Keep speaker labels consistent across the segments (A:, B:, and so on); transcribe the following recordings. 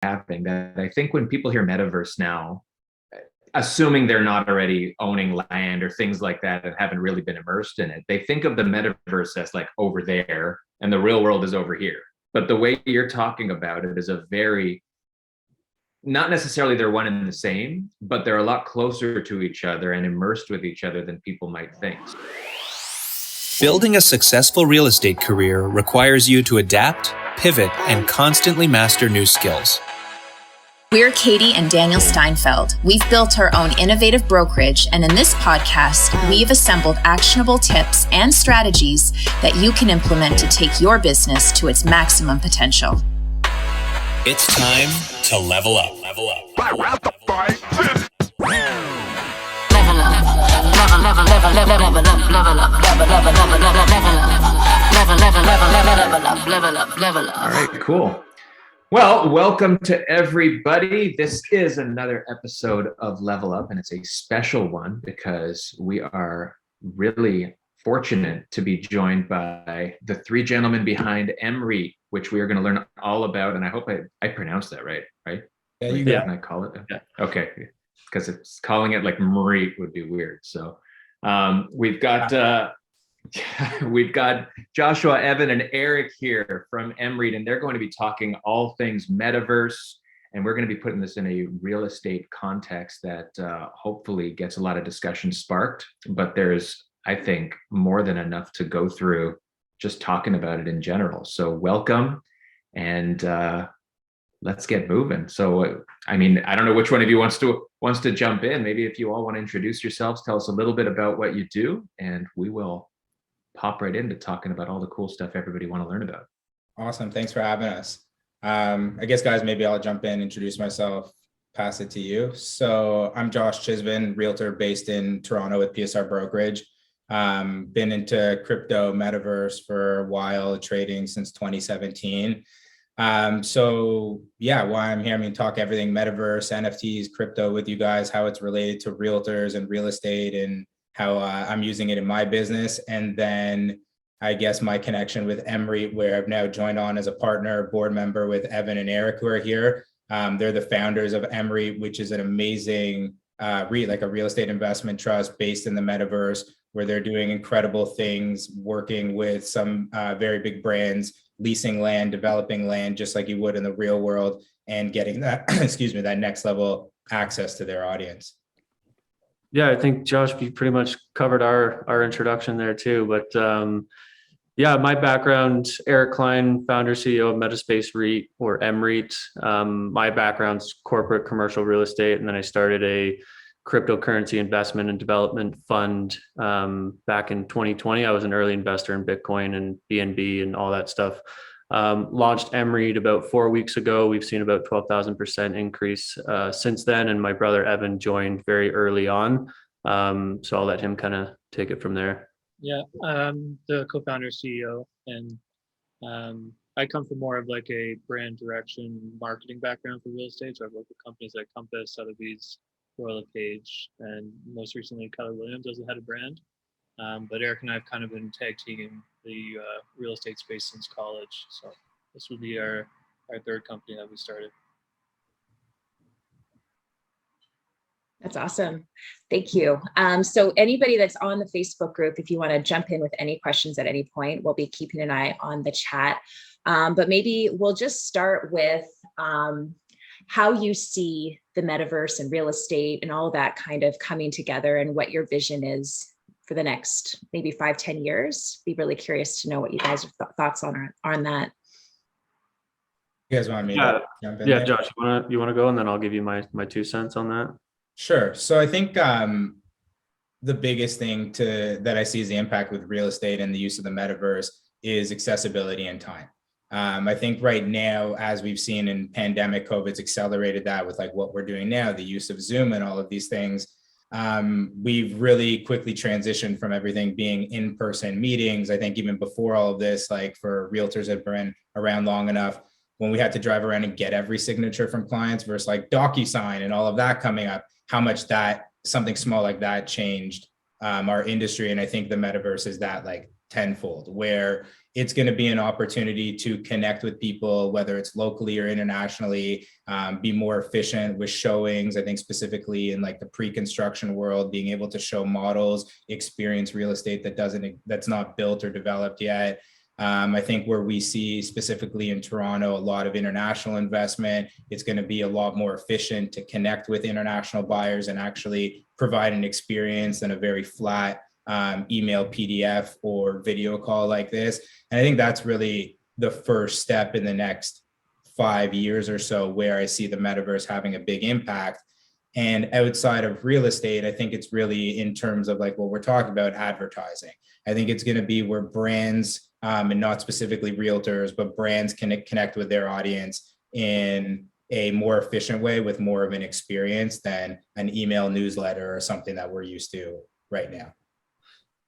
A: happening that I think when people hear metaverse now, assuming they're not already owning land or things like that and haven't really been immersed in it, they think of the metaverse as like over there and the real world is over here. But the way you're talking about it is a very, not necessarily they're one and the same, but they're a lot closer to each other and immersed with each other than people might think.
B: Building a successful real estate career requires you to adapt, pivot, and constantly master new skills.
C: We're Katie and Daniel Steinfeld. We've built our own innovative brokerage, and in this podcast, we've assembled actionable tips and strategies that you can implement to take your business to its maximum potential.
B: It's time to level up.
A: All right, cool. Well, welcome to everybody. This is another episode of Level Up, and it's a special one because we are really fortunate to be joined by the three gentlemen behind MREIT, which we are going to learn all about. And I hope I pronounced that right?
D: Yeah, you got it.
A: Can I call it? Yeah. Okay, because it's calling it like MREIT would be weird. So we've got Joshua, Evan, and Eric here from MREIT, and they're going to be talking all things metaverse. And we're going to be putting this in a real estate context that hopefully gets a lot of discussion sparked. But there's, I think, more than enough to go through just talking about it in general. So welcome, and let's get moving. So, I mean, I don't know which one of you wants to jump in. Maybe if you all want to introduce yourselves, tell us a little bit about what you do, and we will pop right into talking about all the cool stuff everybody want to learn about.
D: Awesome. Thanks for having us. I guess, guys, maybe I'll jump in, introduce myself, pass it to you. So I'm Josh Chisvin, realtor based in Toronto with PSR Brokerage. Been into crypto metaverse for a while, trading since 2017. So yeah, why I'm here, talk everything metaverse, NFTs, crypto with you guys, how it's related to realtors and real estate, and how I'm using it in my business. And then I guess my connection with MREIT, where I've now joined on as a partner, board member with Evan and Eric, who are here. They're the founders of MREIT, which is an amazing REIT, like a real estate investment trust based in the metaverse, where they're doing incredible things, working with some very big brands, leasing land, developing land, just like you would in the real world, and getting that, that next level access to their audience.
E: Yeah, I think Josh, you pretty much covered our introduction there too. But yeah, my background, Eric Klein, founder, CEO of Metaspace REIT, or MREIT. My background's corporate commercial real estate, and then I started a cryptocurrency investment and development fund back in 2020. I was an early investor in Bitcoin and BNB and all that stuff. Launched MREIT about 4 weeks ago. We've seen about 12,000% increase since then. And my brother Evan joined very early on. So I'll let him kind of take it from there.
F: Yeah, the co-founder CEO, and I come from more of like a brand direction marketing background for real estate. So I've worked with companies like Compass, Sotheby's, Royal LePage, and most recently Keller Williams as the head of brand. But Eric and I have kind of been tag teaming the real estate space since college. So this would be our third company that we started.
C: That's awesome. Thank you. So anybody that's on the Facebook group, if you want to jump in with any questions at any point, we'll be keeping an eye on the chat. But maybe we'll just start with how you see the metaverse and real estate and all of that kind of coming together, and what your vision is for the next maybe 5-10 years. Be really curious to know what you guys' thoughts on that.
D: You guys want me to jump in?
E: Yeah,
D: there?
E: Josh, you want to go, and then I'll give you my 2 cents on that.
D: Sure. So I think the biggest thing that I see as the impact with real estate and the use of the metaverse is accessibility and time. I think right now, as we've seen in pandemic, COVID's accelerated that with like what we're doing now, the use of Zoom and all of these things. We've really quickly transitioned from everything being in-person meetings. I think even before all of this, like for realtors that have been around long enough, when we had to drive around and get every signature from clients versus like DocuSign and all of that coming up, how much that something small like that changed our industry. And I think the metaverse is that like tenfold, where it's going to be an opportunity to connect with people, whether it's locally or internationally, be more efficient with showings. I think specifically in like the pre-construction world, being able to show models, experience real estate that's not built or developed yet. I think where we see specifically in Toronto, a lot of international investment, it's going to be a lot more efficient to connect with international buyers and actually provide an experience than a very flat email, PDF, or video call like this. And I think that's really the first step in the next 5 years or so where I see the metaverse having a big impact. And outside of real estate, I think it's really in terms of like what we're talking about, advertising. I think it's going to be where brands, and not specifically realtors, but brands can connect with their audience in a more efficient way with more of an experience than an email newsletter or something that we're used to right now.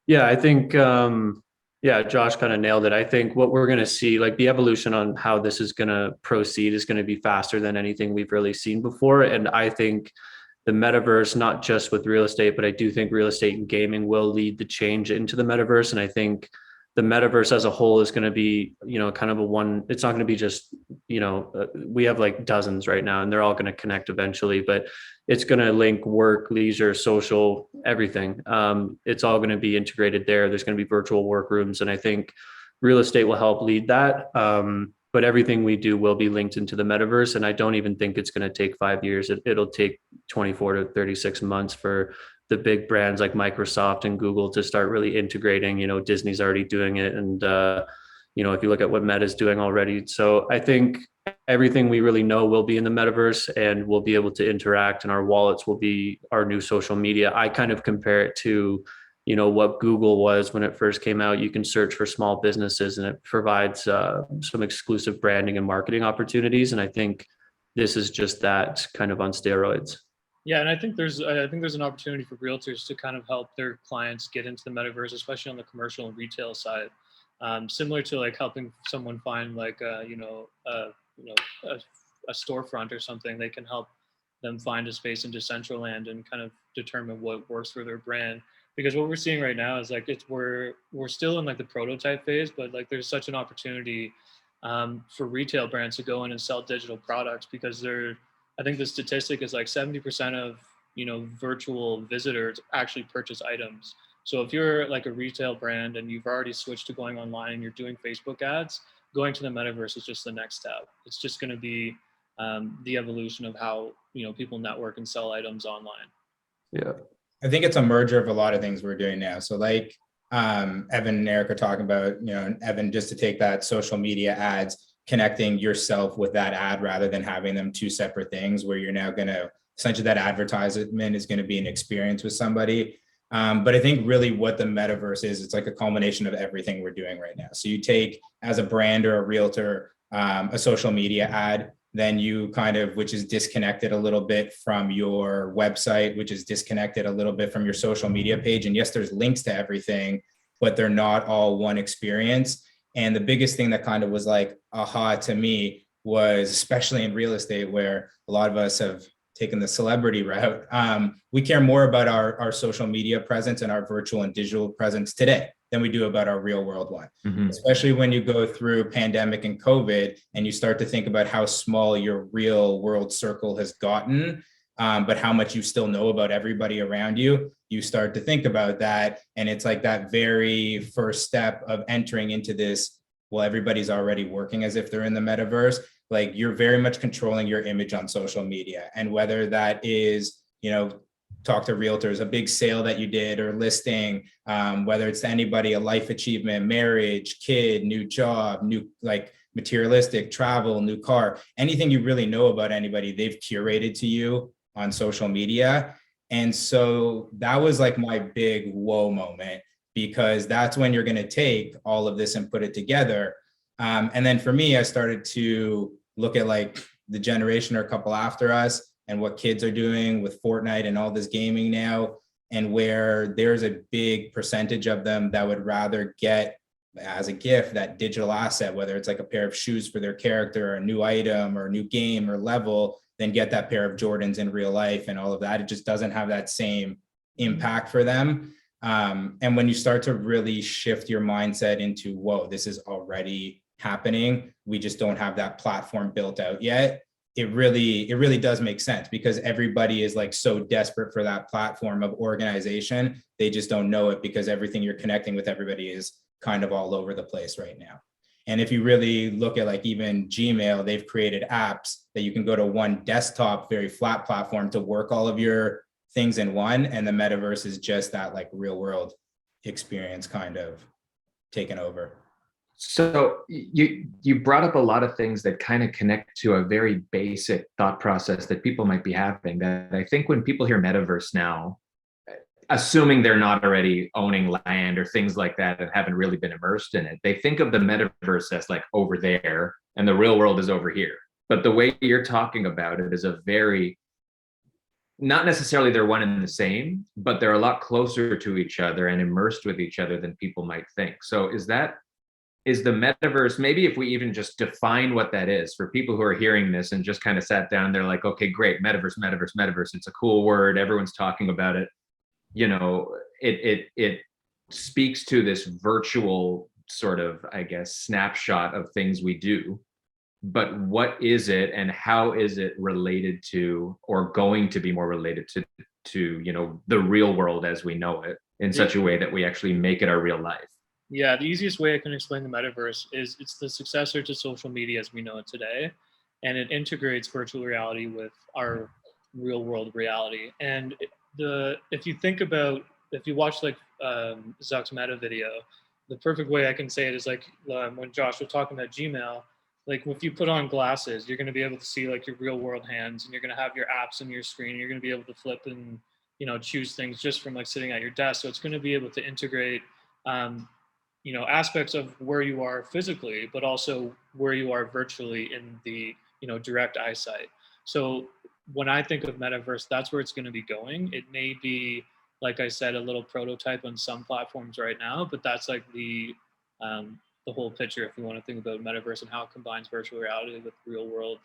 E: Yeah, I think, Josh kind of nailed it. I think what we're going to see, like the evolution on how this is going to proceed is going to be faster than anything we've really seen before. And I think the metaverse, not just with real estate, but I do think real estate and gaming will lead the change into the metaverse. And I think the metaverse as a whole is going to be, kind of it's not going to be just, we have like dozens right now and they're all going to connect eventually, but it's going to link work, leisure, social, everything. It's all going to be integrated there. There's going to be virtual workrooms. And I think real estate will help lead that. But everything we do will be linked into the metaverse. And I don't even think it's going to take 5 years. It'll take 24 to 36 months for the big brands like Microsoft and Google to start really integrating. Disney's already doing it. And, if you look at what Meta's doing already. So I think everything we really know will be in the metaverse and we'll be able to interact, and our wallets will be our new social media. I kind of compare it to, what Google was when it first came out. You can search for small businesses and it provides some exclusive branding and marketing opportunities. And I think this is just that kind of on steroids.
F: Yeah, and I think there's an opportunity for realtors to kind of help their clients get into the metaverse, especially on the commercial and retail side. Similar to like helping someone find like a storefront or something, they can help them find a space in Decentraland and kind of determine what works for their brand. Because what we're seeing right now is like we're still in like the prototype phase, but like there's such an opportunity for retail brands to go in and sell digital products, because I think the statistic is like 70% of virtual visitors actually purchase items. So if you're like a retail brand and you've already switched to going online and you're doing Facebook ads, going to the metaverse is just the next step. It's just going to be the evolution of how people network and sell items online.
E: Yeah,
D: I think it's a merger of a lot of things we're doing now. So like Evan and Eric are talking about, Evan, just to take that social media ads, connecting yourself with that ad rather than having them two separate things, where you're now going to essentially that advertisement is going to be an experience with somebody. But I think really what the metaverse is, it's like a culmination of everything we're doing right now. So you take as a brand or a realtor, a social media ad, then you kind of, which is disconnected a little bit from your website, which is disconnected a little bit from your social media page. And yes, there's links to everything, but they're not all one experience. And the biggest thing that kind of was like, aha to me was, especially in real estate, where a lot of us have taken the celebrity route. We care more about our social media presence and our virtual and digital presence today than we do about our real world one. Mm-hmm. Especially when you go through pandemic and COVID and you start to think about how small your real world circle has gotten, but how much you still know about everybody around you, you start to think about that. And it's like that very first step of entering into this, well, everybody's already working as if they're in the metaverse. Like you're very much controlling your image on social media. And whether that is, talk to realtors, a big sale that you did or listing, whether it's to anybody, a life achievement, marriage, kid, new job, new like materialistic travel, new car, anything you really know about anybody, they've curated to you on social media. And so that was like my big whoa moment, because that's when you're going to take all of this and put it together. And then for me, I started to look at like the generation or a couple after us and what kids are doing with Fortnite and all this gaming now, and where there's a big percentage of them that would rather get as a gift that digital asset, whether it's like a pair of shoes for their character or a new item or a new game or level, than get that pair of Jordans in real life and all of that. It just doesn't have that same impact for them. And when you start to really shift your mindset into, whoa, this is already happening, we just don't have that platform built out yet. It really does make sense, because everybody is like so desperate for that platform of organization. They just don't know it, because everything you're connecting with everybody is kind of all over the place right now. And if you really look at like even Gmail, they've created apps that you can go to one desktop, very flat platform to work all of your things in one. And the metaverse is just that like real world experience kind of taken over.
A: So you brought up a lot of things that kind of connect to a very basic thought process that people might be having, that I think when people hear metaverse now, assuming they're not already owning land or things like that and haven't really been immersed in it, they think of the metaverse as like over there and the real world is over here. But the way you're talking about it is a very, not necessarily they're one and the same, but they're a lot closer to each other and immersed with each other than people might think. So is the metaverse, maybe if we even just define what that is for people who are hearing this and just kind of sat down, they're like, okay, great, metaverse, it's a cool word, everyone's talking about it. You know, it speaks to this virtual sort of, I guess, snapshot of things we do. But what is it, and how is it related to, or going to be more related to you know, the real world as we know it, in such a way that we actually make it our real life?
F: Yeah, the easiest way I can explain the metaverse is it's the successor to social media as we know it today, and it integrates virtual reality with our real world reality. And if you watch like Zuck's meta video, the perfect way I can say it is like when Josh was talking about Gmail, like if you put on glasses, you're going to be able to see like your real world hands, and you're going to have your apps on your screen. You're going to be able to flip and, you know, choose things just from like sitting at your desk. So it's going to be able to integrate you know, aspects of where you are physically, but also where you are virtually in the, you know, direct eyesight. So when I think of metaverse, that's where it's going to be going. It may be, like I said, a little prototype on some platforms right now, but that's like the whole picture. If you want to think about metaverse and how it combines virtual reality with real world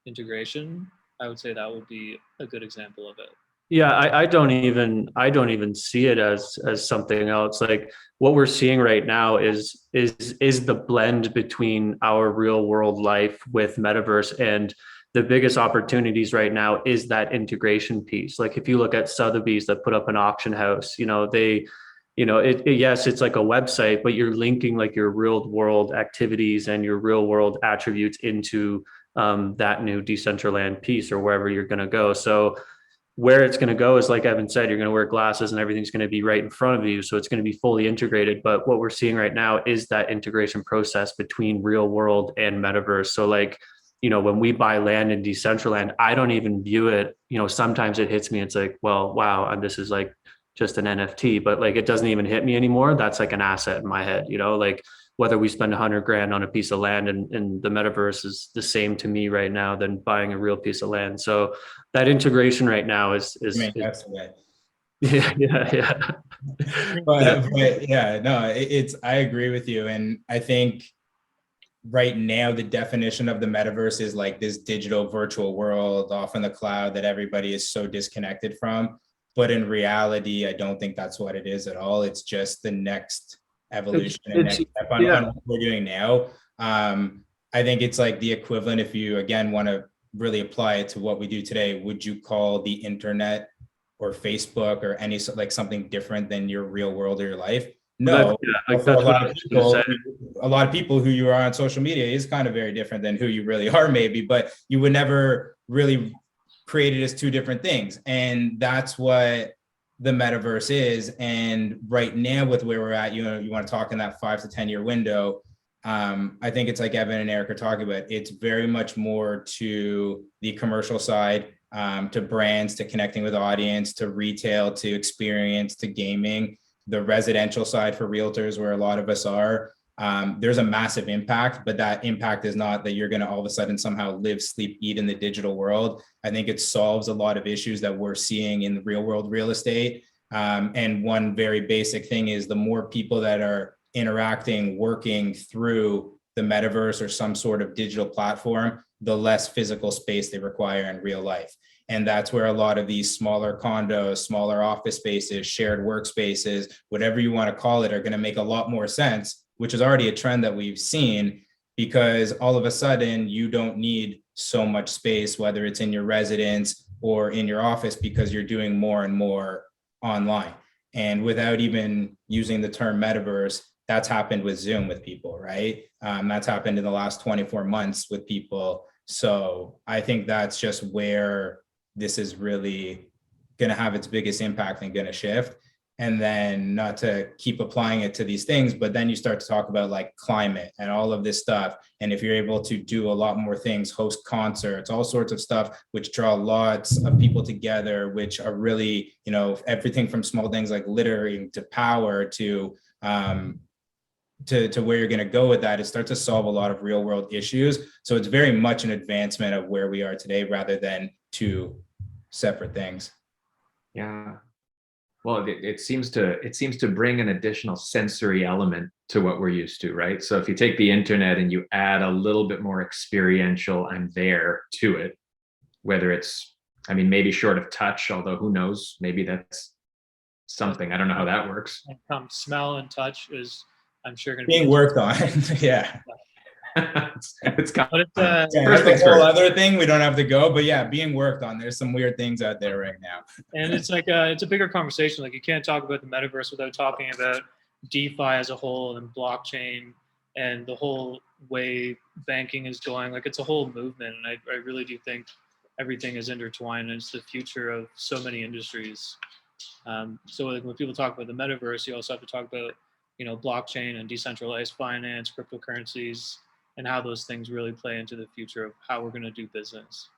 F: integration, I would say that would be a good example of it.
E: Yeah, I don't even see it as something else. Like what we're seeing right now is the blend between our real world life with metaverse, and the biggest opportunities right now is that integration piece. Like if you look at Sotheby's that put up an auction house, you know, yes, it's like a website, but you're linking like your real world activities and your real world attributes into that new Decentraland piece or wherever you're going to go. So where it's going to go is, like Evan said, you're going to wear glasses and everything's going to be right in front of you. So it's going to be fully integrated. But what we're seeing right now is that integration process between real world and metaverse. So like, you know, when we buy land in Decentraland, I don't even view it, you know, sometimes it hits me. It's like, well, wow, and this is like just an NFT, but like, it doesn't even hit me anymore. That's like an asset in my head, you know, like whether we spend $100,000 on a piece of land and the metaverse is the same to me right now than buying a real piece of land. So that integration right now is yeah.
D: But yeah, no, I agree with you. And I think right now the definition of the metaverse is like this digital virtual world off in the cloud that everybody is so disconnected from. But in reality, I don't think that's what it is at all. It's just the next evolution and next step on what we're doing now. I think it's like the equivalent, if you again want to really apply it to what we do today, would you call the internet or Facebook or any like something different than your real world or your life? No. For a lot of people who you are on social media is kind of very different than who you really are, maybe, but you would never really create it as two different things. And that's what the metaverse is. And right now with where we're at, you know, you want to talk in that 5 to 10 year window. I think it's like Evan and Eric are talking about, it's very much more to the commercial side, to brands, to connecting with audience, to retail, to experience, to gaming, the residential side for realtors where a lot of us are. There's a massive impact, but that impact is not that you're going to all of a sudden somehow live, sleep, eat in the digital world. I think it solves a lot of issues that we're seeing in the real world real estate. And one very basic thing is the more people that are interacting, working through the metaverse or some sort of digital platform, the less physical space they require in real life. And that's where a lot of these smaller condos, smaller office spaces, shared workspaces, whatever you want to call it, are going to make a lot more sense, which is already a trend that we've seen, because all of a sudden you don't need so much space, whether it's in your residence or in your office, because you're doing more and more online. And without even using the term metaverse, that's happened with Zoom with people, right? That's happened in the last 24 months with people. So I think that's just where this is really going to have its biggest impact and going to shift. And then, not to keep applying it to these things, but then you start to talk about like climate and all of this stuff. And if you're able to do a lot more things, host concerts, all sorts of stuff, which draw lots of people together, which are really, you know, everything from small things like littering to power to where you're going to go with that, it starts to solve a lot of real world issues. So it's very much an advancement of where we are today, rather than two separate things.
A: Yeah. Well, it seems to bring an additional sensory element to what we're used to, right? So if you take the internet and you add a little bit more experiential "I'm there" to it, whether it's, I mean, maybe short of touch, although who knows, maybe that's something. I don't know how that works.
F: Smell and touch is, I'm sure, going to
D: Being worked on. Yeah.
A: It's got,
F: But it's
D: That's a whole other thing. We don't have to go, but yeah, being worked on. There's some weird things out there right now.
F: and it's like it's a bigger conversation. Like, you can't talk about the metaverse without talking about DeFi as a whole and blockchain and the whole way banking is going. Like, it's a whole movement, and I really do think everything is intertwined, and it's the future of so many industries. So like, when people talk about the metaverse, you also have to talk about, you know, blockchain and decentralized finance, cryptocurrencies, and how those things really play into the future of how we're going to do business.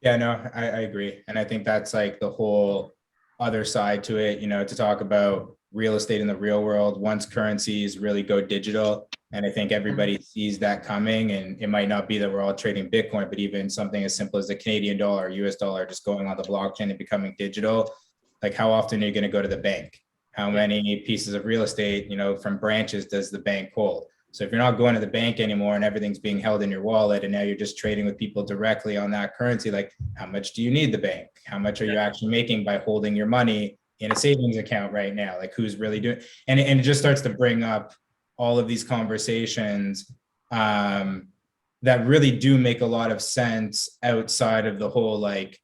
D: Yeah, no, I agree. And I think that's like the whole other side to it, you know, to talk about real estate in the real world once currencies really go digital. And I think everybody sees that coming, and it might not be that we're all trading Bitcoin, but even something as simple as the Canadian dollar, US dollar, just going on the blockchain and becoming digital. Like, how often are you going to go to the bank? How many pieces of real estate, you know, from branches does the bank hold? So if you're not going to the bank anymore and everything's being held in your wallet, and now you're just trading with people directly on that currency, like, how much do you need the bank? How much are you actually making by holding your money in a savings account right now? Like, who's really doing, and it just starts to bring up all of these conversations that really do make a lot of sense outside of the whole like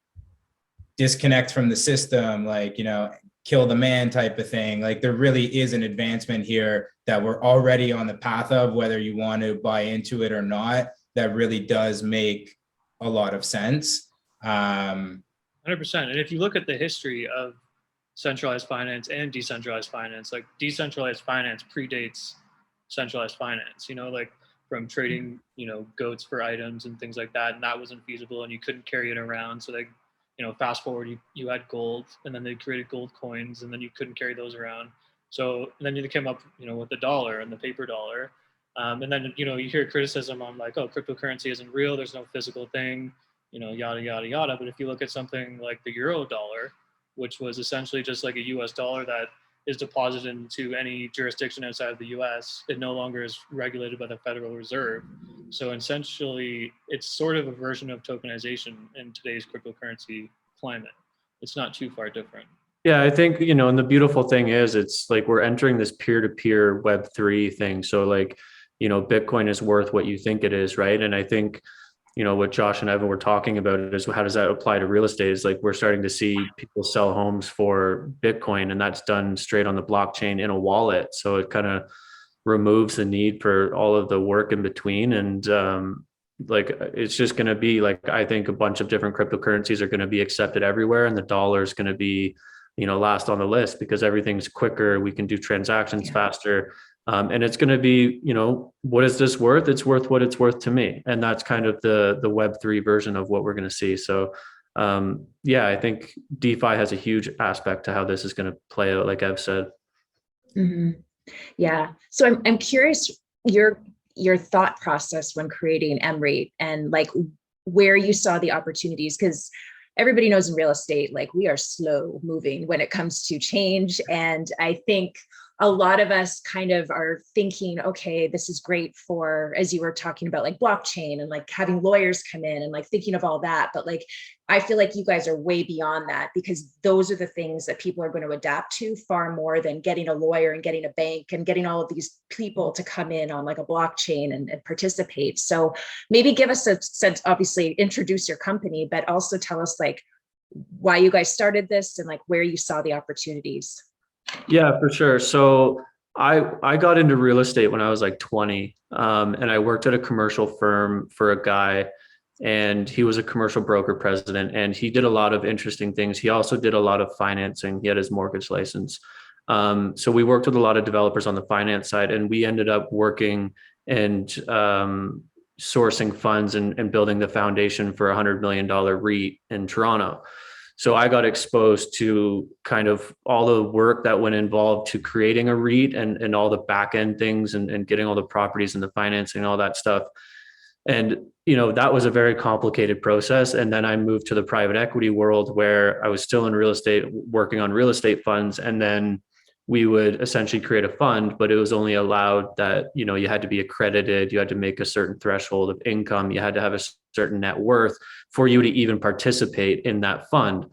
D: disconnect from the system, like, you know, kill the man type of thing. Like, there really is an advancement here that we're already on the path of, whether you want to buy into it or not, that really does make a lot of sense.
F: 100%. And if you look at the history of centralized finance and decentralized finance, like, decentralized finance predates centralized finance, you know, like from trading, you know, goats for items and things like that. And that wasn't feasible, and you couldn't carry it around. So like, you know, fast forward, you had gold, and then they created gold coins, and then you couldn't carry those around. So then you came up, you know, with the dollar and the paper dollar. And then, you know, you hear criticism on like, oh, cryptocurrency isn't real, there's no physical thing, you know, yada, yada, yada. But if you look at something like the euro dollar, which was essentially just like a US dollar that is deposited into any jurisdiction outside of the US, it no longer is regulated by the Federal Reserve. So essentially, it's sort of a version of tokenization in today's cryptocurrency climate. It's not too far different.
E: Yeah, I think, you know, and the beautiful thing is, it's like we're entering this peer-to-peer Web3 thing. So like, you know, Bitcoin is worth what you think it is, right? And I think, you know, what Josh and Evan were talking about is, how does that apply to real estate? Is like, we're starting to see people sell homes for Bitcoin, and that's done straight on the blockchain in a wallet. So it kind of removes the need for all of the work in between. And like, it's just going to be like, I think a bunch of different cryptocurrencies are going to be accepted everywhere, and the dollar is going to be, you know, last on the list because everything's quicker. We can do transactions faster. And it's going to be, you know, what is this worth? It's worth what it's worth to me. And that's kind of the Web3 version of what we're going to see. So yeah, I think DeFi has a huge aspect to how this is going to play out, like Ev said.
C: Mm-hmm. Yeah. So I'm curious your thought process when creating MREIT, and like where you saw the opportunities, because everybody knows in real estate, like, we are slow moving when it comes to change. And I think a lot of us kind of are thinking, okay, this is great for, as you were talking about, like blockchain and like having lawyers come in and like thinking of all that. But like, I feel like you guys are way beyond that, because those are the things that people are going to adapt to far more than getting a lawyer and getting a bank and getting all of these people to come in on like a blockchain and participate. So maybe give us a sense, obviously introduce your company, but also tell us like why you guys started this and like where you saw the opportunities.
E: Yeah, for sure. So I got into real estate when I was like 20, and I worked at a commercial firm for a guy, and he was a commercial broker president, and he did a lot of interesting things. He also did a lot of financing. He had his mortgage license. So we worked with a lot of developers on the finance side, and we ended up working and sourcing funds and building the foundation for $100 million REIT in Toronto. So I got exposed to kind of all the work that went involved to creating a REIT and all the back end things and getting all the properties and the financing and all that stuff. And, you know, that was a very complicated process. And then I moved to the private equity world where I was still in real estate, working on real estate funds. And then we would essentially create a fund, but it was only allowed that, you know, you had to be accredited, you had to make a certain threshold of income, you had to have a certain net worth for you to even participate in that fund.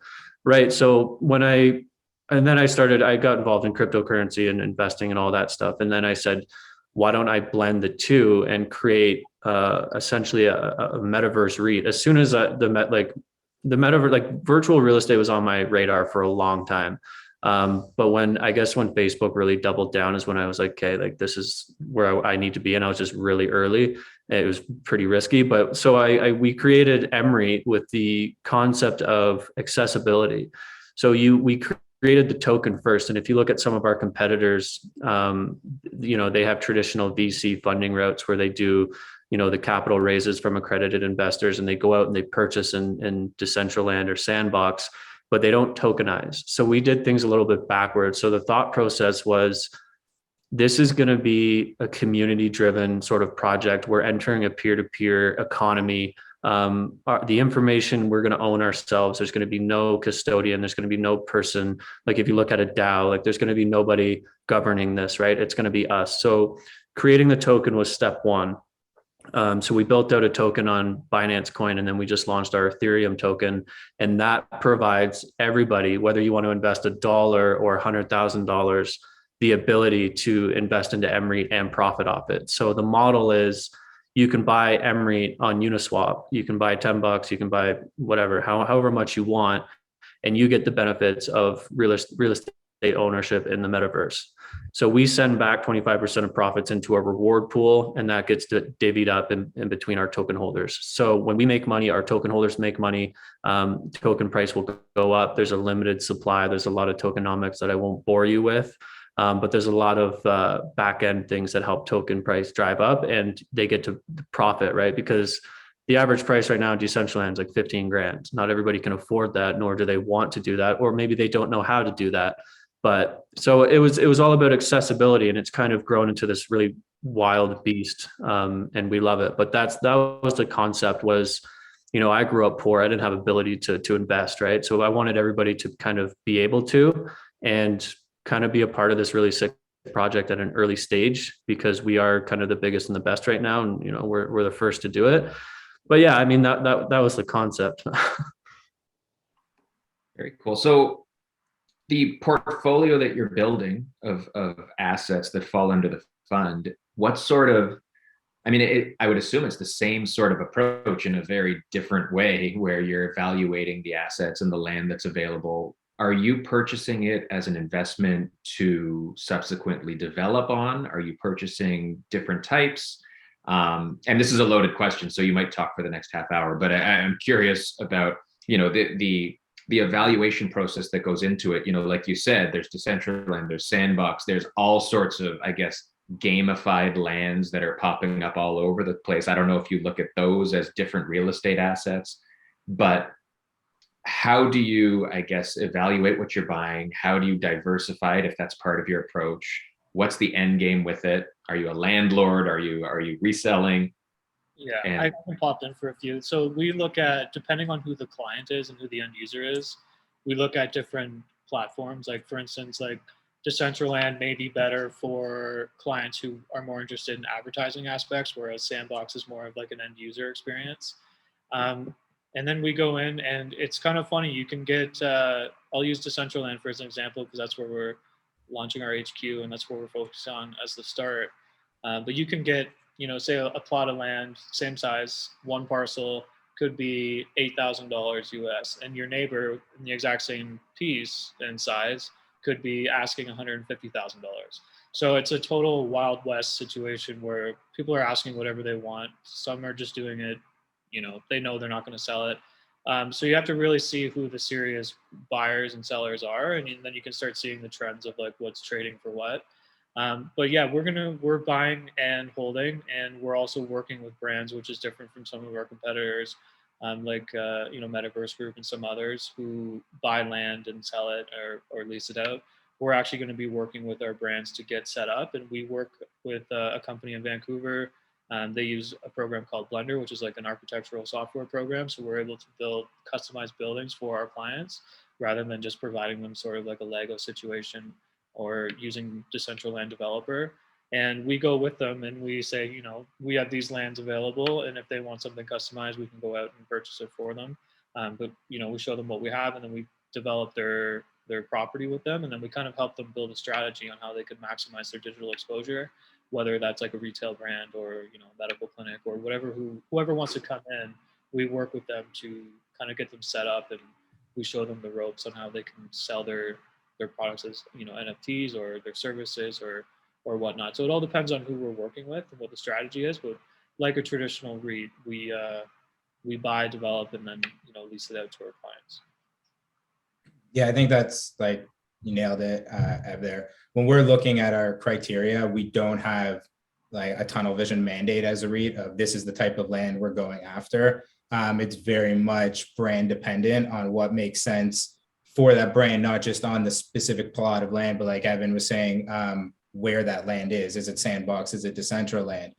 E: Right. So I got involved in cryptocurrency and investing and all that stuff. And then I said, why don't I blend the two and create essentially a metaverse REIT? As soon as the metaverse, like virtual real estate was on my radar for a long time. But when Facebook really doubled down is when I was like, okay, like this is where I need to be. And I was just really early. It was pretty risky, but so we created MREIT with the concept of accessibility. So we created the token first. And if you look at some of our competitors, you know, they have traditional VC funding routes where they do, you know, the capital raises from accredited investors, and they go out and they purchase in Decentraland or Sandbox, but they don't tokenize. So we did things a little bit backwards. So the thought process was, this is going to be a community-driven sort of project. We're entering a peer-to-peer economy. The information we're going to own ourselves. There's going to be no custodian. There's going to be no person. Like if you look at a DAO, like there's going to be nobody governing this, right? It's going to be us. So creating the token was step one. So we built out a token on Binance Coin, and then we just launched our Ethereum token. And that provides everybody, whether you want to invest $1 or $100,000, the ability to invest into MREIT and profit off it. So the model is, you can buy MREIT on Uniswap. You can buy $10, you can buy whatever, however much you want, and you get the benefits of real estate ownership in the metaverse. So we send back 25% of profits into a reward pool, and that gets divvied up in between our token holders. So when we make money, our token holders make money. Token price will go up. There's a limited supply. There's a lot of tokenomics that I won't bore you with. But there's a lot of back end things that help token price drive up, and they get to profit, right? Because the average price right now in Decentraland is like 15 grand. Not everybody can afford that, nor do they want to do that, or maybe they don't know how to do that. But so it was all about accessibility, and it's kind of grown into this really wild beast, and we love it. But that was the concept. Was, you know, I grew up poor. I didn't have ability to invest, right? So I wanted everybody to kind of be able to, and kind of be a part of this really sick project at an early stage, because we are kind of the biggest and the best right now, and you know, we're the first to do it. But yeah, I mean that was the concept.
A: Very cool. So the portfolio that you're building of assets that fall under the fund, what sort of, I mean, I would assume it's the same sort of approach in a very different way, where you're evaluating the assets and the land that's available. Are you purchasing it as an investment to subsequently develop on? Are you purchasing different types? And this is a loaded question, so you might talk for the next half hour, but I'm curious about, you know, the evaluation process that goes into it. You know, like you said, there's Decentraland, there's Sandbox, there's all sorts of, I guess, gamified lands that are popping up all over the place. I don't know if you look at those as different real estate assets, but how do you, I guess, evaluate what you're buying? How do you diversify it if that's part of your approach? What's the end game with it? Are you a landlord? Are you reselling?
F: Yeah,
A: And
F: I can pop in for a few. So we look at, depending on who the client is and who the end user is, we look at different platforms. Like for instance, like Decentraland may be better for clients who are more interested in advertising aspects, whereas Sandbox is more of like an end user experience. And then we go in, and it's kind of funny. You can get, I'll use Decentraland for as an example, because that's where we're launching our HQ and that's where we're focused on as the start. But you can get, say a plot of land, same size, one parcel, could be $8,000 US, and your neighbor in the exact same piece and size could be asking $150,000. So it's a total Wild West situation where people are asking whatever they want. Some are just doing it, they know they're not going to sell it. So you have to really see who the serious buyers and sellers are, and then you can start seeing the trends of like what's trading for what. But yeah, we're buying and holding, and we're also working with brands, which is different from some of our competitors, like Metaverse Group and some others who buy land and sell it or lease it out. We're actually going to be working with our brands to get set up, and we work with a company in Vancouver. They use a program called Blender, which is like an architectural software program. So we're able to build customized buildings for our clients rather than just providing them sort of like a Lego situation or using Decentraland Developer. And we go with them and we say, we have these lands available, and if they want something customized, we can go out and purchase it for them. But we show them what we have, and then we develop their property with them, and then we kind of help them build a strategy on how they could maximize their digital exposure, whether that's like a retail brand or a medical clinic or whoever wants to come in. We work with them to kind of get them set up, and we show them the ropes on how they can sell their products as NFTs or their services or whatnot. So it all depends on who we're working with and what the strategy is. But like a traditional REIT, we buy, develop, and then lease it out to our clients.
D: Yeah, I think that's like, you nailed it, Ev, there. When we're looking at our criteria, we don't have like a tunnel vision mandate as a REIT of this is the type of land we're going after. It's very much brand dependent on what makes sense for that brand, not just on the specific plot of land, but like Evan was saying, where that land is. Is it Sandbox? Is it Decentraland?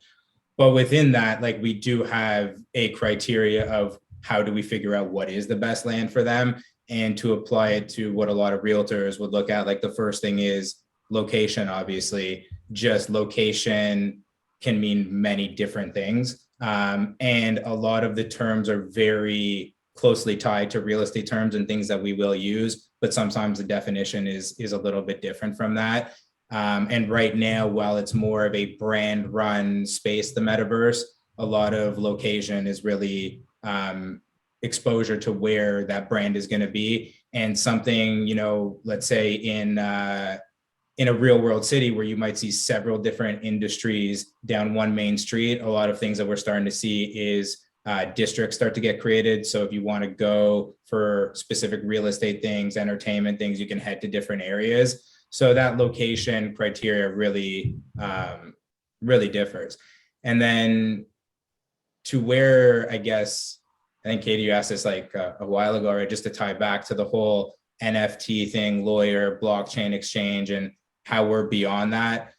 D: But within that, like we do have a criteria of how do we figure out what is the best land for them, and to apply it to what a lot of realtors would look at. Like the first thing is location, obviously. Just location can mean many different things. And a lot of the terms are very closely tied to real estate terms and things that we will use, but sometimes the definition is a little bit different from that. And right now, while it's more of a brand run space, the metaverse, a lot of location is really exposure to where that brand is going to be. And something, let's say in a real world city where you might see several different industries down one main street, a lot of things that we're starting to see is districts start to get created. So if you want to go for specific real estate things, entertainment things, you can head to different areas. So that location criteria really, really differs. And then to where, I guess, I think Katie, you asked this like a while ago, right? Just to tie back to the whole NFT thing, lawyer, blockchain exchange, and how we're beyond that.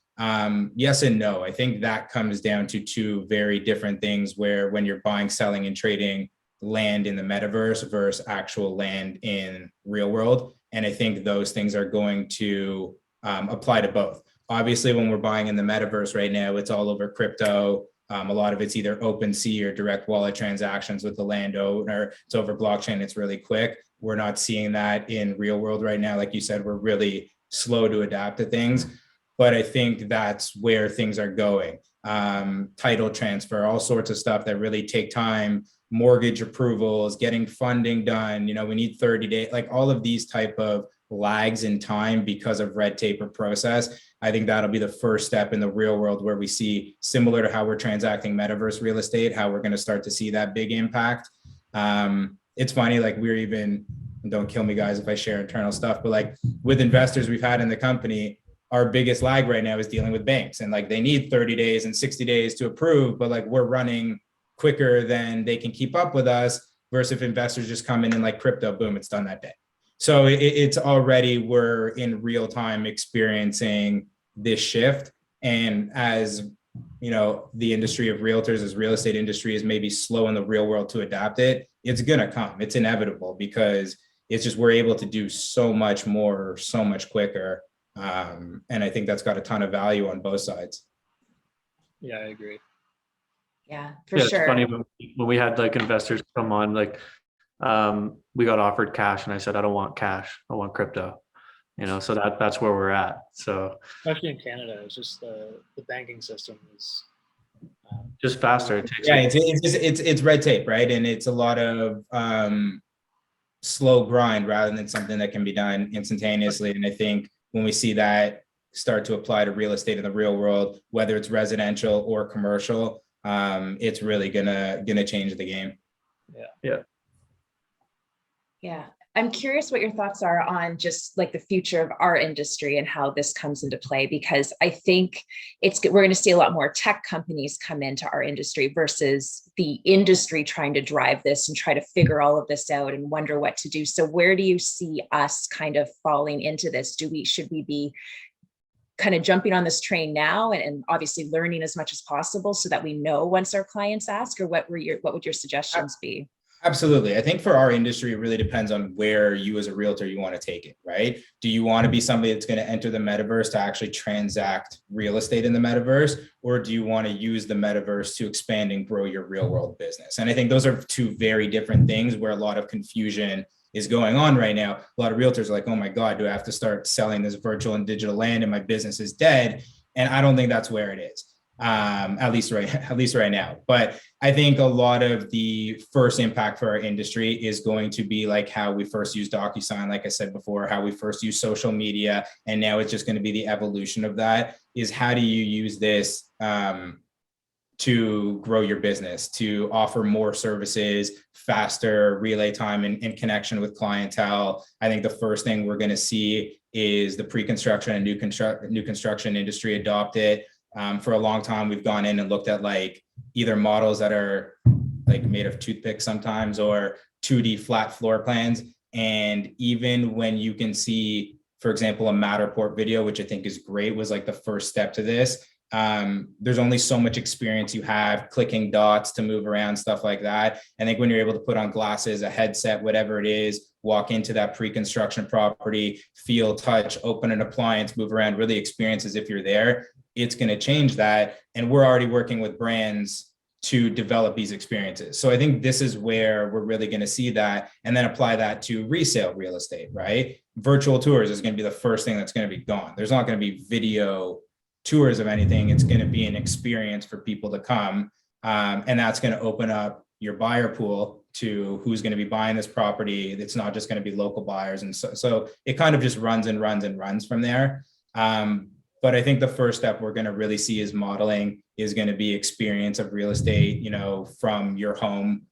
D: Yes and no. I think that comes down to two very different things, where when you're buying, selling, and trading land in the metaverse versus actual land in real world. And I think those things are going to apply to both. Obviously, when we're buying in the metaverse right now, it's all over crypto. A lot of it's either OpenSea or direct wallet transactions with the landowner. It's over blockchain. It's really quick. We're not seeing that in real world right now. Like you said, we're really slow to adapt to things, but I think that's where things are going. Title transfer, all sorts of stuff that really take time, mortgage approvals, getting funding done. We need 30 days, like all of these type of lags in time because of red tape or process. I think that'll be the first step in the real world where we see, similar to how we're transacting metaverse real estate, how we're going to start to see that big impact. It's funny, like we're even, don't kill me guys if I share internal stuff, but like with investors we've had in the company, our biggest lag right now is dealing with banks, and like they need 30 days and 60 days to approve, but like we're running quicker than they can keep up with us, versus if investors just come in and like crypto, boom, it's done that day. So it's already, we're in real time experiencing this shift. And as the industry of realtors, as real estate industry is maybe slow in the real world to adapt it, it's going to come. It's inevitable, because it's just, we're able to do so much more, so much quicker. And I think that's got a ton of value on both sides.
F: Yeah, I agree.
C: Yeah, for
E: Yeah,
C: sure.
E: it's funny when we had like investors come on, like we got offered cash and I said, I don't want cash, I want crypto, so that's where we're at. So
F: Especially in Canada, it's just the banking system is
E: just faster. It takes
D: Yeah, it's red tape, right? And it's a lot of slow grind rather than something that can be done instantaneously. And I think when we see that start to apply to real estate in the real world, whether it's residential or commercial, it's really gonna change the game.
C: Yeah. I'm curious what your thoughts are on just like the future of our industry and how this comes into play, because I think we're going to see a lot more tech companies come into our industry versus the industry trying to drive this and try to figure all of this out and wonder what to do. So where do you see us kind of falling into this? Should we be kind of jumping on this train now and obviously learning as much as possible so that we know once our clients ask, or what would your suggestions be?
D: Absolutely. I think for our industry, it really depends on where you as a realtor, you want to take it, right? Do you want to be somebody that's going to enter the metaverse to actually transact real estate in the metaverse? Or do you want to use the metaverse to expand and grow your real world business? And I think those are two very different things where a lot of confusion is going on right now. A lot of realtors are like, oh my God, do I have to start selling this virtual and digital land and my business is dead? And I don't think that's where it is. At least right now. But I think a lot of the first impact for our industry is going to be like how we first used DocuSign, like I said before, how we first used social media, and now it's just going to be the evolution of that. Is how do you use this to grow your business, to offer more services, faster relay time and connection with clientele? I think the first thing we're going to see is the pre-construction and new construction industry adopt it. For a long time, we've gone in and looked at like either models that are like made of toothpicks sometimes or 2D flat floor plans. And even when you can see, for example, a Matterport video, which I think is great, was like the first step to this. There's only so much experience you have clicking dots to move around, stuff like that. I think when you're able to put on glasses, a headset, whatever it is, walk into that pre-construction property, feel, touch, open an appliance, move around, really experience as if you're there, it's going to change that. And we're already working with brands to develop these experiences. So I think this is where we're really going to see that, and then apply that to resale real estate, right? Virtual tours is going to be the first thing that's going to be gone. There's not going to be video tours of anything. It's going to be an experience for people to come. And that's going to open up your buyer pool to who's going to be buying this property. It's not just going to be local buyers. And so it kind of just runs and runs and runs from there. But I think the first step we're going to really see is modeling is going to be experience of real estate, from your home,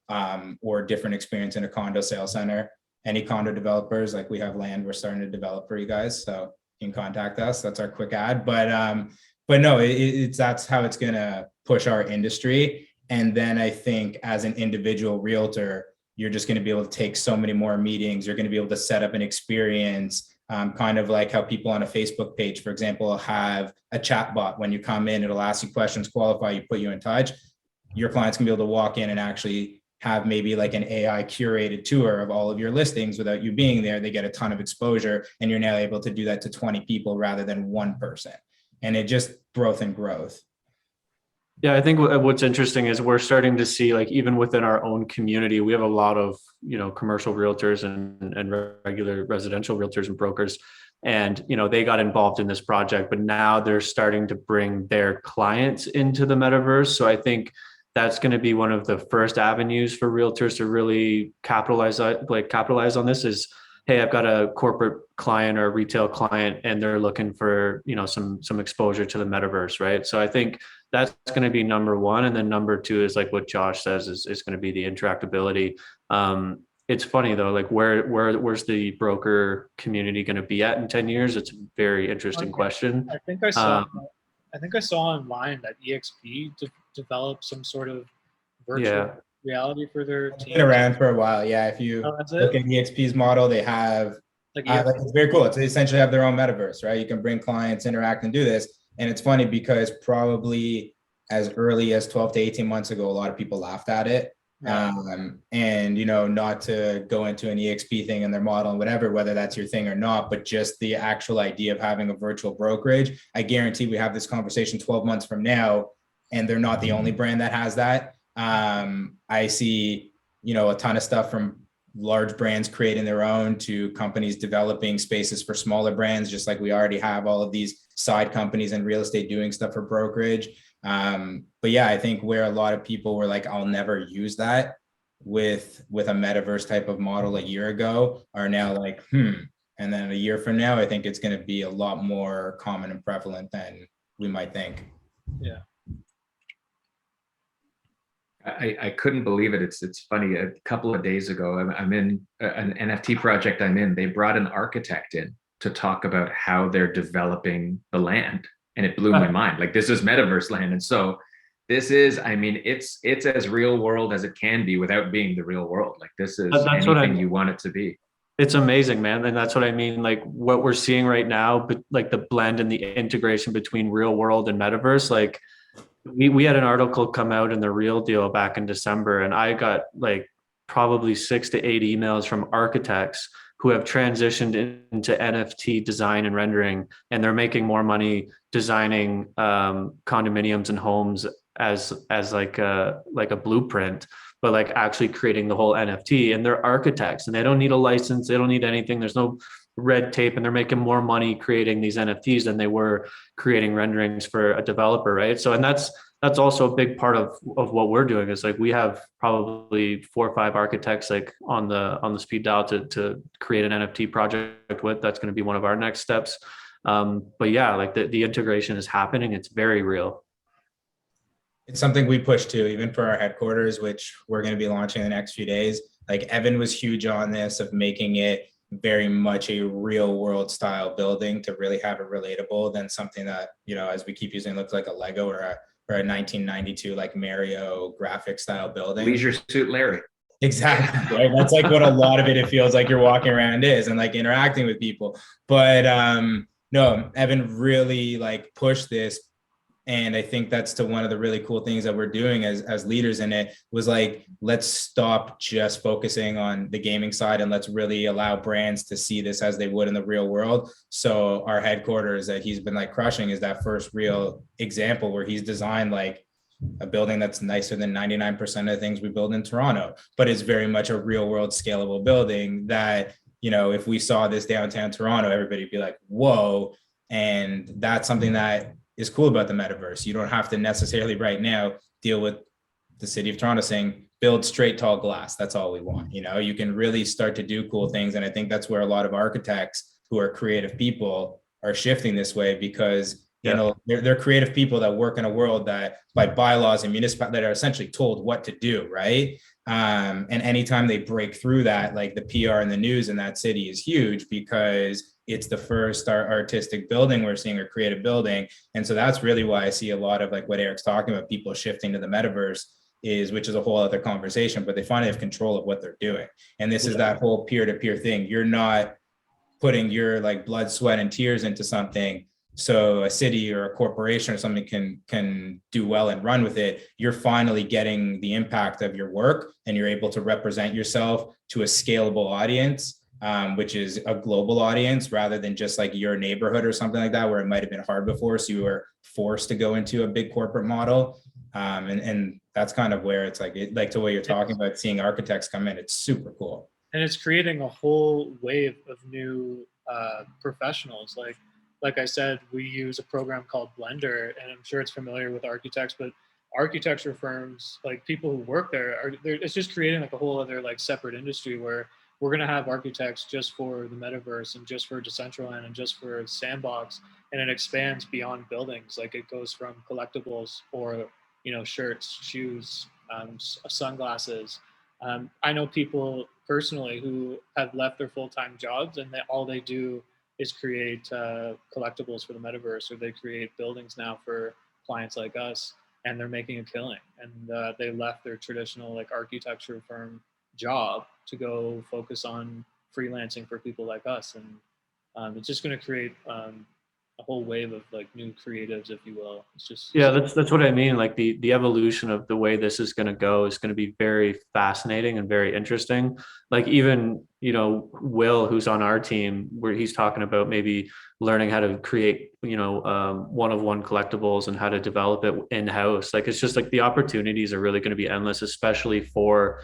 D: or different experience in a condo sale center. Any condo developers, like we have land we're starting to develop for you guys, so you can contact us. That's our quick ad. But no, that's how it's going to push our industry. And then I think as an individual realtor, you're just going to be able to take so many more meetings. You're going to be able to set up an experience. Kind of like how people on a Facebook page, for example, have a chat bot. When you come in, it'll ask you questions, qualify you, put you in touch. Your clients can be able to walk in and actually have maybe like an AI curated tour of all of your listings without you being there. They get a ton of exposure, and you're now able to do that to 20 people rather than one person. And it just growth and growth.
E: Yeah, I think what's interesting is we're starting to see, like, even within our own community, we have a lot of, commercial realtors and regular residential realtors and brokers. And, they got involved in this project, but now they're starting to bring their clients into the metaverse. So I think that's going to be one of the first avenues for realtors to really capitalize on this is, hey, I've got a corporate client or a retail client, and they're looking for, some exposure to the metaverse, right? So I think that's going to be number one. And then number two is like what Josh says is going to be the interactability. It's funny though, like where's the broker community going to be at in 10 years? It's a very interesting question.
F: I think I saw online that EXP developed some sort of virtual reality for their team.
D: Been around for a while. Yeah. If you look at EXP's model, they have it's very cool. They essentially have their own metaverse, right? You can bring clients, interact, and do this. And it's funny because probably as early as 12 to 18 months ago, a lot of people laughed at it. And, you know, not to go into an EXP thing in their model and whatever, whether that's your thing or not, but just the actual idea of having a virtual brokerage, I guarantee we have this conversation 12 months from now, and they're not the only brand that has that. I see, you know, a ton of stuff from large brands creating their own to companies developing spaces for smaller brands, just like we already have all of these side companies in real estate doing stuff for brokerage. But yeah, I think where a lot of people were like, I'll never use that with a metaverse type of model a year ago are now like, and then a year from now, I think it's going to be a lot more common and prevalent than we might think.
F: Yeah.
A: I couldn't believe it. It's funny. A couple of days ago, I'm in an NFT project I'm in. They brought an architect in to talk about how they're developing the land. And it blew my mind. Like, this is metaverse land. And so this is, I mean, it's as real world as it can be without being the real world. Like, this is anything you want it to be.
E: It's amazing, man. And that's what I mean. Like, what we're seeing right now, but like the blend and the integration between real world and metaverse, like we had an article come out in the Real Deal back in December, and I got like probably 6 to 8 emails from architects who have transitioned into NFT design and rendering, and they're making more money designing condominiums and homes as like a blueprint, but like actually creating the whole NFT. And they're architects, and they don't need a license, they don't need anything. There's no red tape, and they're making more money creating these NFTs than they were creating renderings for a developer, right? So, and that's also a big part of what we're doing. Is like we have probably 4 or 5 architects like on the speed dial to create an NFT project with. That's going to be one of our next steps. But yeah, like the integration is happening. It's very real.
D: It's something we push to, even for our headquarters, which we're going to be launching in the next few days. Like, Evan was huge on this, of making it very much a real world style building to really have it relatable than something that, you know, as we keep using, looks like a Lego or a 1992 like Mario graphic style building.
A: Leisure Suit Larry.
D: Exactly. Right? That's like what a lot of it feels like you're walking around is, and like interacting with people. But no, Evan really like pushed this. And I think that's to one of the really cool things that we're doing as leaders in it, was like, let's stop just focusing on the gaming side, and let's really allow brands to see this as they would in the real world. So our headquarters that he's been like crushing is that first real example where he's designed like a building that's nicer than 99% of the things we build in Toronto, but it's very much a real world scalable building that, you know, if we saw this downtown Toronto, everybody'd be like, whoa. And that's something that is cool about the metaverse. You don't have to necessarily right now deal with the city of Toronto saying, build straight, tall glass. That's all we want. You know, you can really start to do cool things. And I think that's where a lot of architects who are creative people are shifting this way, because, you know, they're creative people that work in a world that by bylaws and municipalities that are essentially told what to do. Right. And anytime they break through that, like the PR and the news in that city is huge, because it's the first artistic building we're seeing, or creative building. And so that's really why I see a lot of like what Eric's talking about, people shifting to the metaverse, which is a whole other conversation, but they finally have control of what they're doing. And this is that whole peer-to-peer thing. You're not putting your like blood, sweat, and tears into something so a city or a corporation or something can do well and run with it. You're finally getting the impact of your work, and you're able to represent yourself to a scalable audience, which is a global audience, rather than just like your neighborhood or something like that, where it might have been hard before. So you were forced to go into a big corporate model. And that's kind of where it's like to what you're talking about, seeing architects come in. It's super cool.
F: And it's creating a whole wave of new professionals. Like I said, we use a program called Blender, and I'm sure it's familiar with architects, but architecture firms, like people who work there, it's just creating like a whole other like separate industry where we're going to have architects just for the metaverse and just for Decentraland and just for Sandbox. And it expands beyond buildings. Like it goes from collectibles or, you know, shirts, shoes, sunglasses. I know people personally who have left their full-time jobs, and all they do is create collectibles for the metaverse, or they create buildings now for clients like us, and they're making a killing. And they left their traditional like architecture firm job to go focus on freelancing for people like us. And it's just going to create a whole wave of like new creatives, if you will. It's just
E: Yeah, that's what I mean. Like the evolution of the way this is going to go is going to be very fascinating and very interesting. Like even, Will, who's on our team, where he's talking about maybe learning how to create, one-of-one collectibles and how to develop it in-house. Like it's just like the opportunities are really going to be endless, especially for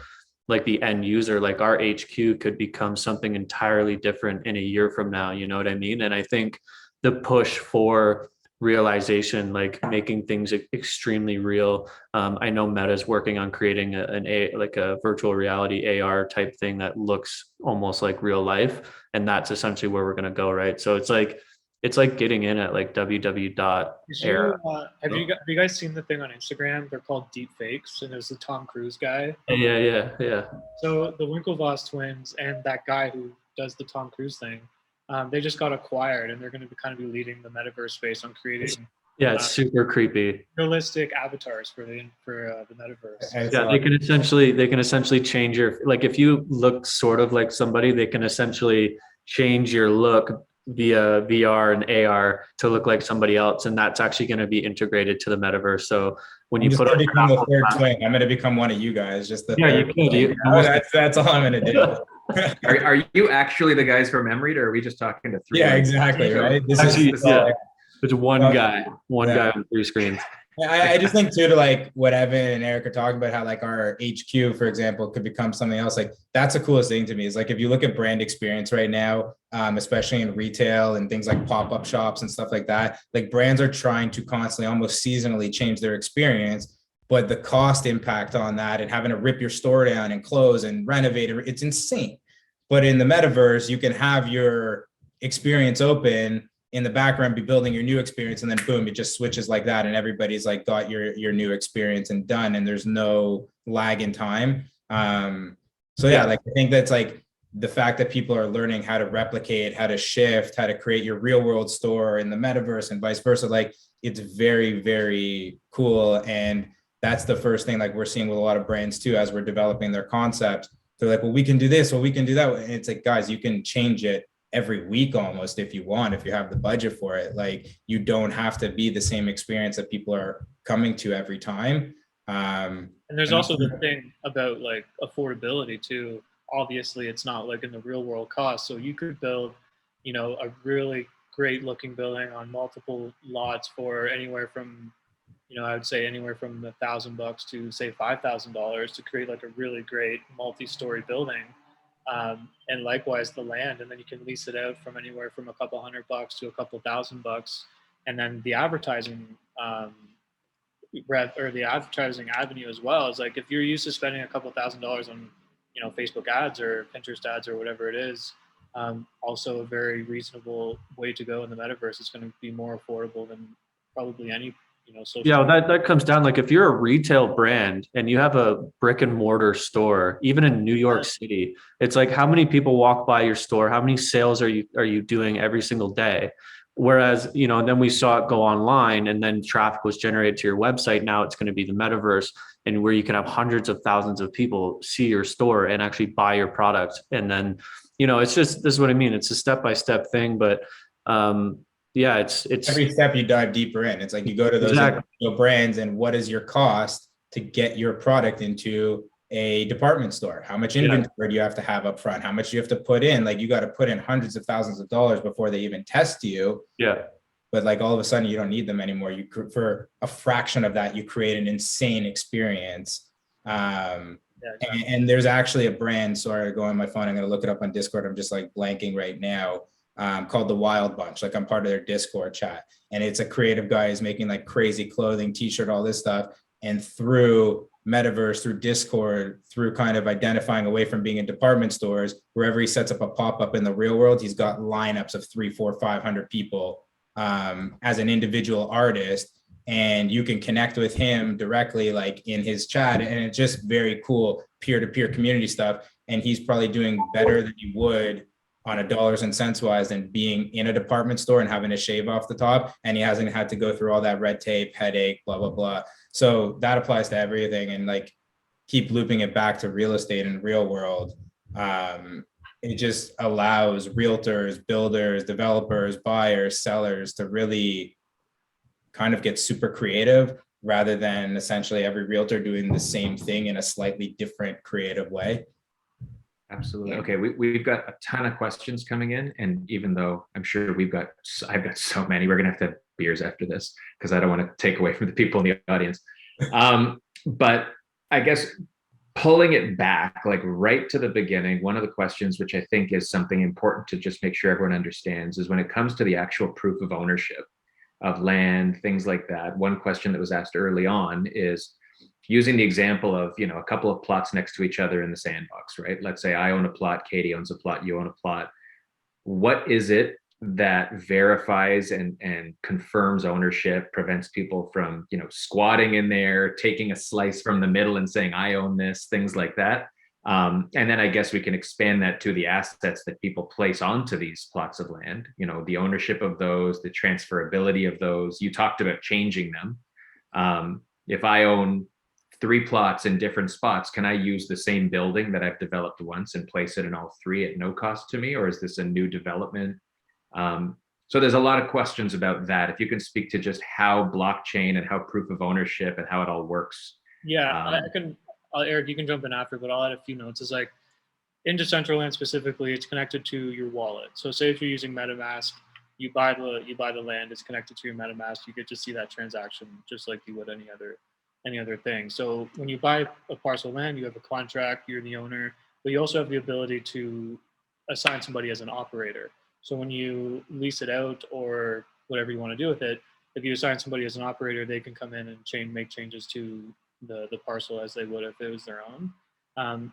E: like the end user. Like our HQ could become something entirely different in a year from now. You know what I mean? And I think the push for realization, like making things extremely real. I know Meta's working on creating a virtual reality AR type thing that looks almost like real life, and that's essentially where we're going to go, right? So it's like getting in at like www.era.
F: Have you guys seen the thing on Instagram? They're called deep fakes, and there's the Tom Cruise guy.
E: Yeah.
F: So the Winklevoss twins and that guy who does the Tom Cruise thing, they just got acquired, and they're going to be leading the metaverse space on creating.
E: It's super creepy.
F: Realistic avatars for the metaverse.
E: Yeah, they can essentially change your, like if you look sort of like somebody, they can essentially change your look via VR and AR to look like somebody else, and that's actually going to be integrated to the metaverse. So when you put on
D: become the third twin, I'm going to become one of you guys. Just the
E: you could.
D: That's all I'm going to do.
A: Are you actually the guys from MREIT, or are we just talking to three?
D: Yeah, exactly. Right.
E: It's one guy on 3 screens.
D: I just think too, to like what Evan and Eric are talking about, how like our HQ, for example, could become something else. Like that's the coolest thing to me is like, if you look at brand experience right now, especially in retail and things like pop-up shops and stuff like that, like brands are trying to constantly, almost seasonally change their experience, but the cost impact on that and having to rip your store down and close and renovate it, it's insane. But in the metaverse, you can have your experience open in the background, be building your new experience, and then boom, it just switches like that, and everybody's like got your new experience and done, and there's no lag in time. So yeah, like I think that's like the fact that people are learning how to replicate, how to shift, how to create your real world store in the metaverse and vice versa. Like it's very, very cool, and that's the first thing like we're seeing with a lot of brands too as we're developing their concepts. They're like, well, we can do this, well, we can do that, and it's like, guys, you can change it every week almost if you want, if you have the budget for it. Like you don't have to be the same experience that people are coming to every time.
F: And there's also the thing about like affordability too. Obviously it's not like in the real world cost. So you could build, a really great looking building on multiple lots for anywhere from, I would say anywhere from $1,000 to say $5,000 to create like a really great multi-story building. And likewise the land, and then you can lease it out from anywhere from a couple $100 to a couple $1,000. And then the advertising the advertising avenue as well is like, if you're used to spending a couple $1,000s on Facebook ads or Pinterest ads or whatever it is, also a very reasonable way to go in the metaverse. It's going to be more affordable than probably any social.
E: Yeah, that comes down, like if you're a retail brand and you have a brick and mortar store, even in New York City, it's like how many people walk by your store, how many sales are you doing every single day? Whereas, and then we saw it go online, and then traffic was generated to your website. Now it's going to be the metaverse, and where you can have hundreds of thousands of people see your store and actually buy your product. And then, it's just, this is what I mean. It's a step-by-step thing, but yeah, it's
D: every step you dive deeper in. It's like you go to those brands, and what is your cost to get your product into a department store? How much inventory do you have to have up front? How much do you have to put in? Like you got to put in hundreds of thousands of dollars before they even test you.
E: Yeah.
D: But like all of a sudden you don't need them anymore. For a fraction of that, you create an insane experience. And there's actually a brand, sorry to go on my phone, I'm going to look it up on Discord. I'm just like blanking right now. Called the Wild Bunch. Like I'm part of their Discord chat, and it's a creative guy who's making like crazy clothing, t-shirt, all this stuff. And through metaverse, through Discord, through kind of identifying away from being in department stores, wherever he sets up a pop-up in the real world, he's got lineups of 300, 400, 500 people as an individual artist, and you can connect with him directly like in his chat. And it's just very cool peer-to-peer community stuff. And he's probably doing better than you would on a dollars and cents wise than being in a department store and having to shave off the top. And he hasn't had to go through all that red tape, headache, blah, blah, blah. So that applies to everything. And like keep looping it back to real estate and real world. it just allows realtors, builders, developers, buyers, sellers to really kind of get super creative rather than essentially every realtor doing the same thing in a slightly different creative way.
A: Absolutely. Okay, we've got a ton of questions coming in, and even though I'm sure I've got so many, we're gonna have to have beers after this because I don't want to take away from the people in the audience. But I guess pulling it back, like right to the beginning, one of the questions, which I think is something important to just make sure everyone understands, is when it comes to the actual proof of ownership of land, things like that. One question that was asked early on is using the example of, a couple of plots next to each other in the sandbox, right? Let's say I own a plot, Katie owns a plot, you own a plot. What is it that verifies and confirms ownership, prevents people from, squatting in there, taking a slice from the middle and saying, I own this, things like that. And then I guess we can expand that to the assets that people place onto these plots of land, the ownership of those, the transferability of those. You talked about changing them. If I own 3 plots in different spots, can I use the same building that I've developed once and place it in all 3 at no cost to me? Or is this a new development? So there's a lot of questions about that. If you can speak to just how blockchain and how proof of ownership and how it all works.
F: Yeah, I can, Eric, you can jump in after, but I'll add a few notes. Is like in Decentraland specifically, it's connected to your wallet. So say if you're using MetaMask, you buy the land, it's connected to your MetaMask, you get to see that transaction just like you would any other thing. So when you buy a parcel of land, you have a contract, you're the owner, but you also have the ability to assign somebody as an operator. So when you lease it out or whatever you want to do with it, if you assign somebody as an operator, they can come in and make changes to the parcel as they would if it was their own.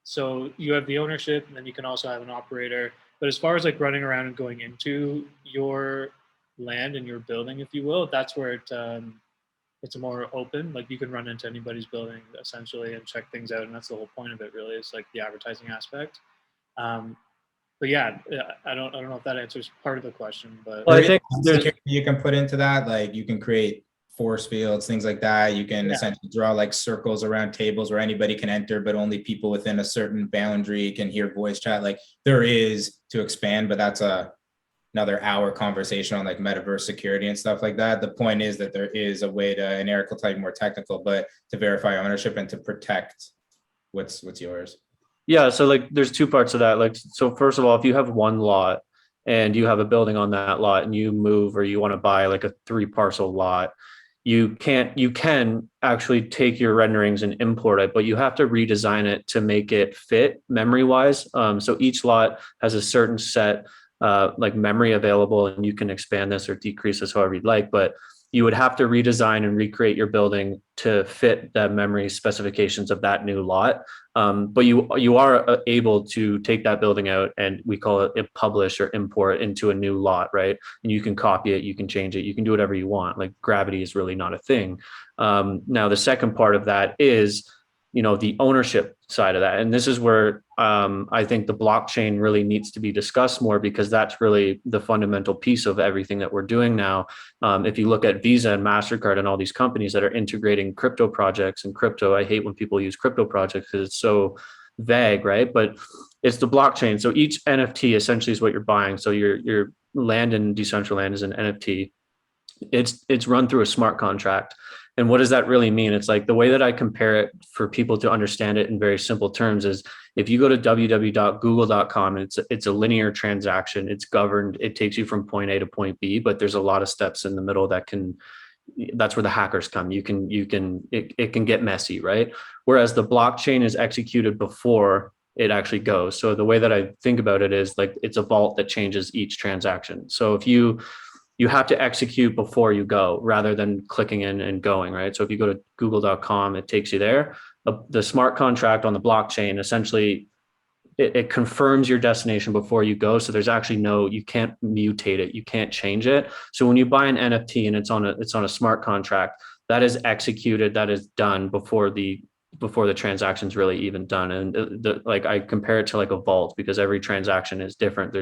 F: So you have the ownership, and then you can also have an operator. But as far as like running around and going into your land and your building, if you will, that's where it's more open. Like you can run into anybody's building essentially and check things out, and that's the whole point of it. Really, is like the advertising aspect. But yeah, I don't know if that answers part of the question, but
E: Well, I think
D: you can put into that, like you can create force fields, things like that. You can essentially draw like circles around tables where anybody can enter, but only people within a certain boundary can hear voice chat. Like there is to expand, but that's another hour conversation on like metaverse security and stuff like that. The point is that there is a way to, and Eric will tell you more technical, but to verify ownership and to protect what's yours.
E: Yeah, so like there's 2 parts of that. Like, so first of all, if you have one lot and you have a building on that lot and you move or you want to buy like a 3 parcel lot, you can actually take your renderings and import it, but you have to redesign it to make it fit memory wise. So each lot has a certain set like memory available, and you can expand this or decrease this however you'd like, but you would have to redesign and recreate your building to fit the memory specifications of that new lot. But you are able to take that building out, and we call it publish or import into a new lot, right? And you can copy it, you can change it, you can do whatever you want. Like gravity is really not a thing. Now, the second part of that is, the ownership side of that. And this is where I think the blockchain really needs to be discussed more, because that's really the fundamental piece of everything that we're doing now. If you look at Visa and MasterCard and all these companies that are integrating crypto projects and crypto, I hate when people use crypto projects because it's so vague, right? But it's the blockchain. So each NFT essentially is what you're buying. So your land in Decentraland is an NFT. It's run through a smart contract. And what does that really mean? It's like the way that I compare it for people to understand it in very simple terms is if you go to www.google.com, it's a linear transaction. It's governed. It takes you from point A to point B, but there's a lot of steps in the middle that's where the hackers come. It can get messy, right? Whereas the blockchain is executed before it actually goes. So the way that I think about it is like it's a vault that changes each transaction. So if you have to execute before you go rather than clicking in and going, right? So if you go to google.com, it takes you there. The smart contract on the blockchain, essentially, it confirms your destination before you go. So there's actually you can't mutate it. You can't change it. So when you buy an NFT and it's on a smart contract, that is executed, that is done before the transaction's really even done. And like I compare it to like a vault, because every transaction is different.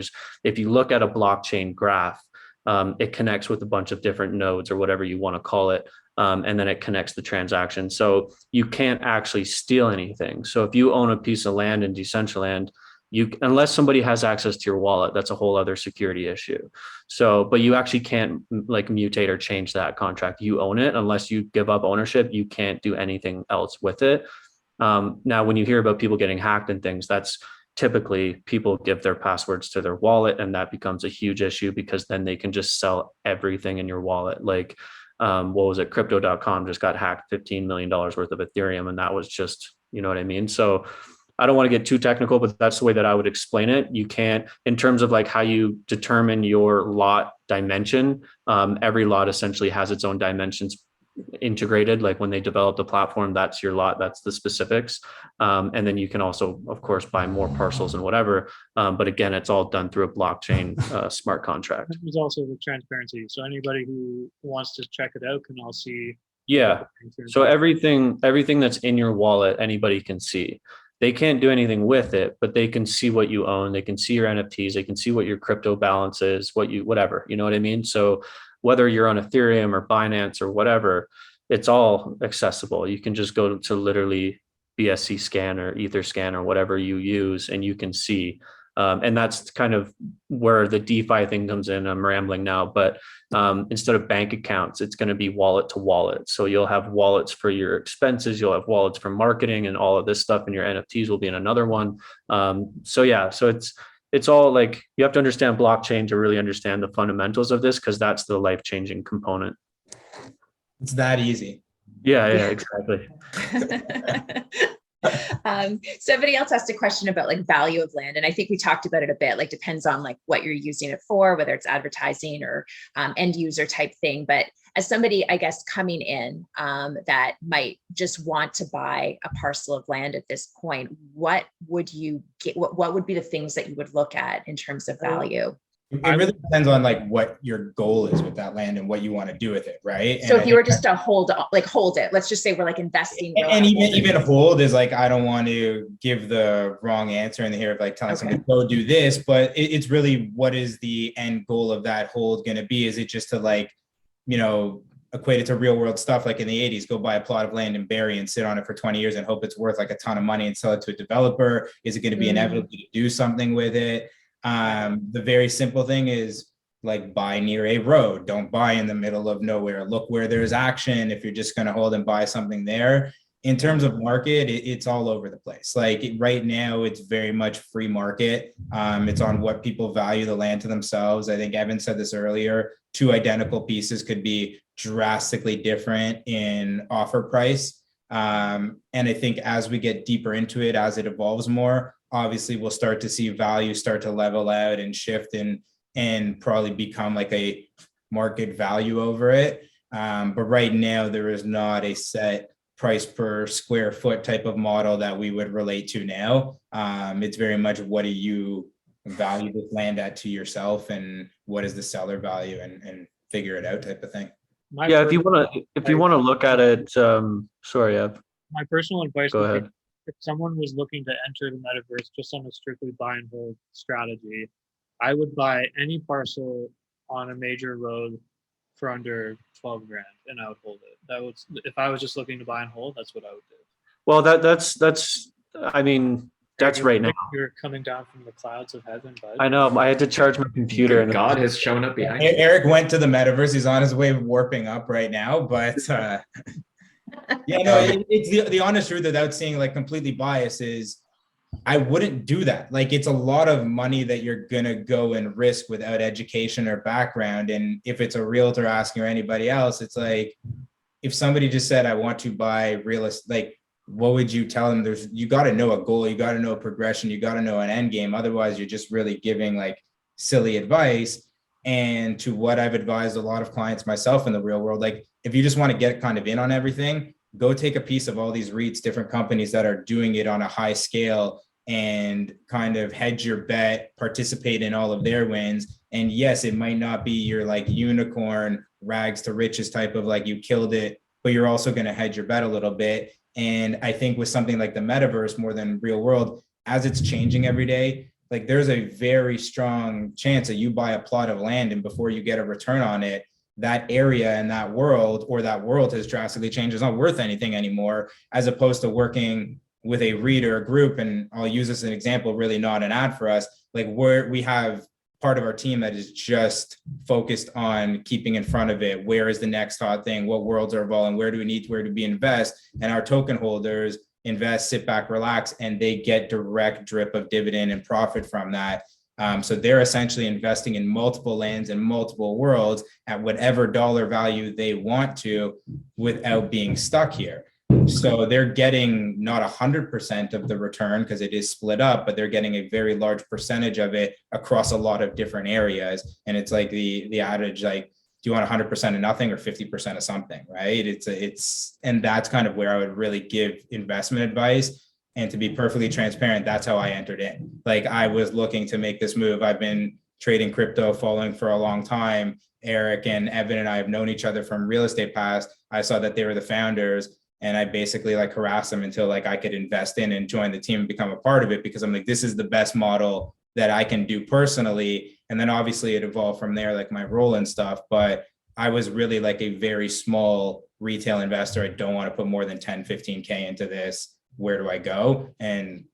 E: If you look at a blockchain graph, it connects with a bunch of different nodes or whatever you want to call it. And then it connects the transaction. So you can't actually steal anything. So if you own a piece of land in Decentraland, unless somebody has access to your wallet, that's a whole other security issue. So, but you actually can't like mutate or change that contract. You own it. Unless you give up ownership, you can't do anything else with it. Now, when you hear about people getting hacked and things, that's typically people give their passwords to their wallet, and that becomes a huge issue because then they can just sell everything in your wallet. Like, what was it? Crypto.com just got hacked $15 million worth of Ethereum. And that was just, you know what I mean? So I don't want to get too technical, but that's the way that I would explain it. You can't, in terms of like how you determine your lot dimension, every lot essentially has its own dimensions integrated. Like when they develop the platform, that's your lot, that's the specifics. And then you can also, of course, buy more parcels and whatever. But again, it's all done through a blockchain smart contract.
F: There's also the transparency. So anybody who wants to check it out can all see.
E: Yeah. So everything that's in your wallet, anybody can see. They can't do anything with it, but they can see what you own. They can see your NFTs. They can see what your crypto balance is, whatever, you know what I mean? So whether you're on Ethereum or Binance or whatever, it's all accessible. You can just go to literally BSC scan or Etherscan or whatever you use, and you can see. And that's kind of where the DeFi thing comes in. I'm rambling now, but instead of bank accounts, it's going to be wallet to wallet. So you'll have wallets for your expenses, you'll have wallets for marketing and all of this stuff, and your NFTs will be in another one. So it's all like, you have to understand blockchain to really understand the fundamentals of this, because that's the life-changing component.
D: It's that easy.
E: Yeah, exactly.
C: Somebody else asked a question about like value of land. And I think we talked about it a bit, like depends on like what you're using it for, whether it's advertising or end user type thing. But as somebody, I guess, coming in that might just want to buy a parcel of land at this point, what would you get? What would be the things that you would look at in terms of value?
D: It really depends on like what your goal is with that land and what you want to do with it, right?
C: So if you were just to hold it, let's just say we're like investing.
D: And even hold is like, I don't want to give the wrong answer in here of like telling someone to go do this, but it's really, what is the end goal of that hold going to be? Is it just to like, you know, equate it to real world stuff like in the 80s, go buy a plot of land in Barrie and sit on it for 20 years and hope it's worth like a ton of money and sell it to a developer? Is it going to be inevitable to do something with it? The very simple thing is like, buy near a road, don't buy in the middle of nowhere, look where there's action. If you're just going to hold and buy something there. In terms of market, it's all over the place. Like right now, it's very much free market. It's on what people value the land to themselves. I think Evan said this earlier, 2 identical pieces could be drastically different in offer price. And I think as we get deeper into it, as it evolves more, obviously we'll start to see value start to level out and shift and probably become like a market value over it. But right now there is not a set price per square foot type of model that we would relate to now. It's very much, what do you value this land at to yourself, and what is the seller value, and figure it out type of thing.
E: If you want to look at it, sorry, Ev.
F: My personal advice.
E: Go ahead.
F: If someone was looking to enter the metaverse just on a strictly buy and hold strategy, I would buy any parcel on a major road for under 12 grand and I would hold it. That would, if I was just looking to buy and hold, that's what I would do.
E: Well, that's I mean, that's right now.
F: You're coming down from the clouds of heaven, bud.
E: I know. I had to charge my computer, and
A: God has shown up behind you.
D: Eric went to the metaverse. He's on his way warping up right now, but yeah, no, it's the honest truth without seeing like completely biased is I wouldn't do that. Like, it's a lot of money that you're going to go and risk without education or background. And if it's a realtor asking or anybody else, it's like, if somebody just said, I want to buy real estate, like, what would you tell them? You got to know a goal, you got to know a progression, you got to know an end game. Otherwise you're just really giving like silly advice. And to what I've advised a lot of clients myself in the real world, like, if you just want to get kind of in on everything, go take a piece of all these REITs, different companies that are doing it on a high scale, and kind of hedge your bet, participate in all of their wins. And yes, it might not be your like unicorn rags to riches type of like you killed it, but you're also going to hedge your bet a little bit. And I think with something like the metaverse, more than real world, as it's changing every day, like there's a very strong chance that you buy a plot of land and before you get a return on it, that area and that world, or that world has drastically changed. It's not worth anything anymore, as opposed to working with a REIT or a group, and I'll use this as an example, really not an ad for us, like we have part of our team that is just focused on keeping in front of it. Where is the next hot thing? What worlds are evolving? Where do we invest? And our token holders invest, sit back, relax, and they get direct drip of dividend and profit from that. So they're essentially investing in multiple lands and multiple worlds at whatever dollar value they want to without being stuck here. So they're getting not 100% of the return because it is split up, but they're getting a very large percentage of it across a lot of different areas. And it's like the adage, like, do you want 100% of nothing or 50% of something, right? And that's kind of where I would really give investment advice. And to be perfectly transparent, that's how I entered in. Like, I was looking to make this move. I've been trading crypto, following for a long time. Eric and Evan and I have known each other from real estate past. I saw that they were the founders, and I basically like harassed them until like I could invest in and join the team and become a part of it, because I'm like, this is the best model that I can do personally. And then obviously it evolved from there, like my role and stuff. But I was really like a very small retail investor. I don't want to put more than 10, 15K into this. Where do I go? And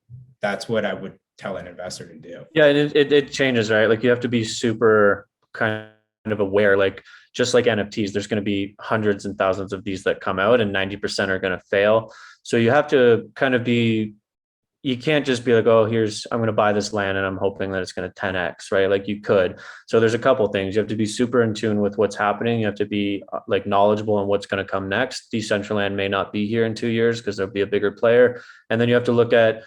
D: that's what I would tell an investor to do.
E: Yeah, and it changes, right? Like, you have to be super kind of aware, like, just like NFTs, there's going to be hundreds and thousands of these that come out, and 90% are going to fail. So you have to kind of you can't just be like, oh, I'm going to buy this land and I'm hoping that it's going to 10x, right? Like, you could. So there's a couple of things. You have to be super in tune with what's happening. You have to be like knowledgeable on what's going to come next. Decentraland may not be here in 2 years because there'll be a bigger player. And then you have to look at,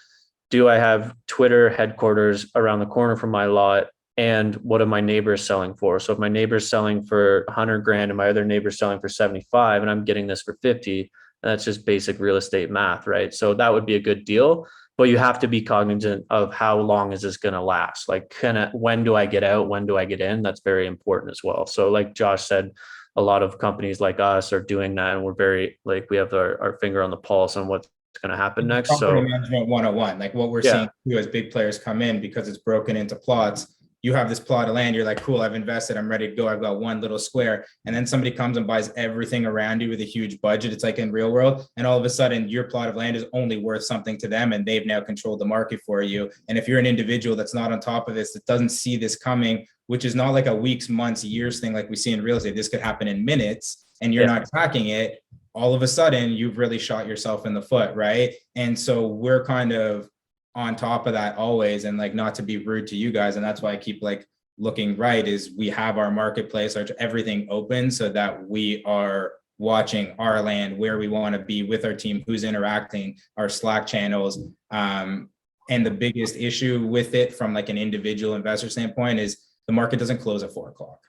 E: do I have Twitter headquarters around the corner from my lot? And what are my neighbors selling for? So if my neighbor's selling for 100 grand and my other neighbor's selling for 75 and I'm getting this for 50, that's just basic real estate math, right? So that would be a good deal, but you have to be cognizant of how long is this going to last? Like, when do I get out? When do I get in? That's very important as well. So like Josh said, a lot of companies like us are doing that, and we're very, like, we have our finger on the pulse on what's going to happen next.
D: Property management 101, like what we're seeing too as big players come in, because it's broken into plots. You have this plot of land, you're like, cool, I've invested, I'm ready to go, I've got one little square. And then somebody comes and buys everything around you with a huge budget. It's like in real world. And all of a sudden your plot of land is only worth something to them, and they've now controlled the market for you. And if you're an individual that's not on top of this, that doesn't see this coming, which is not like a weeks, months, years thing like we see in real estate, this could happen in minutes, and you're not tracking it, all of a sudden you've really shot yourself in the foot, right? And so we're kind of on top of that always, and like, not to be rude to you guys, and that's why I keep like looking right, is we have our marketplace, everything open, so that we are watching our land, where we want to be with our team, who's interacting, our Slack channels. And the biggest issue with it from like an individual investor standpoint is the market doesn't close at 4 o'clock.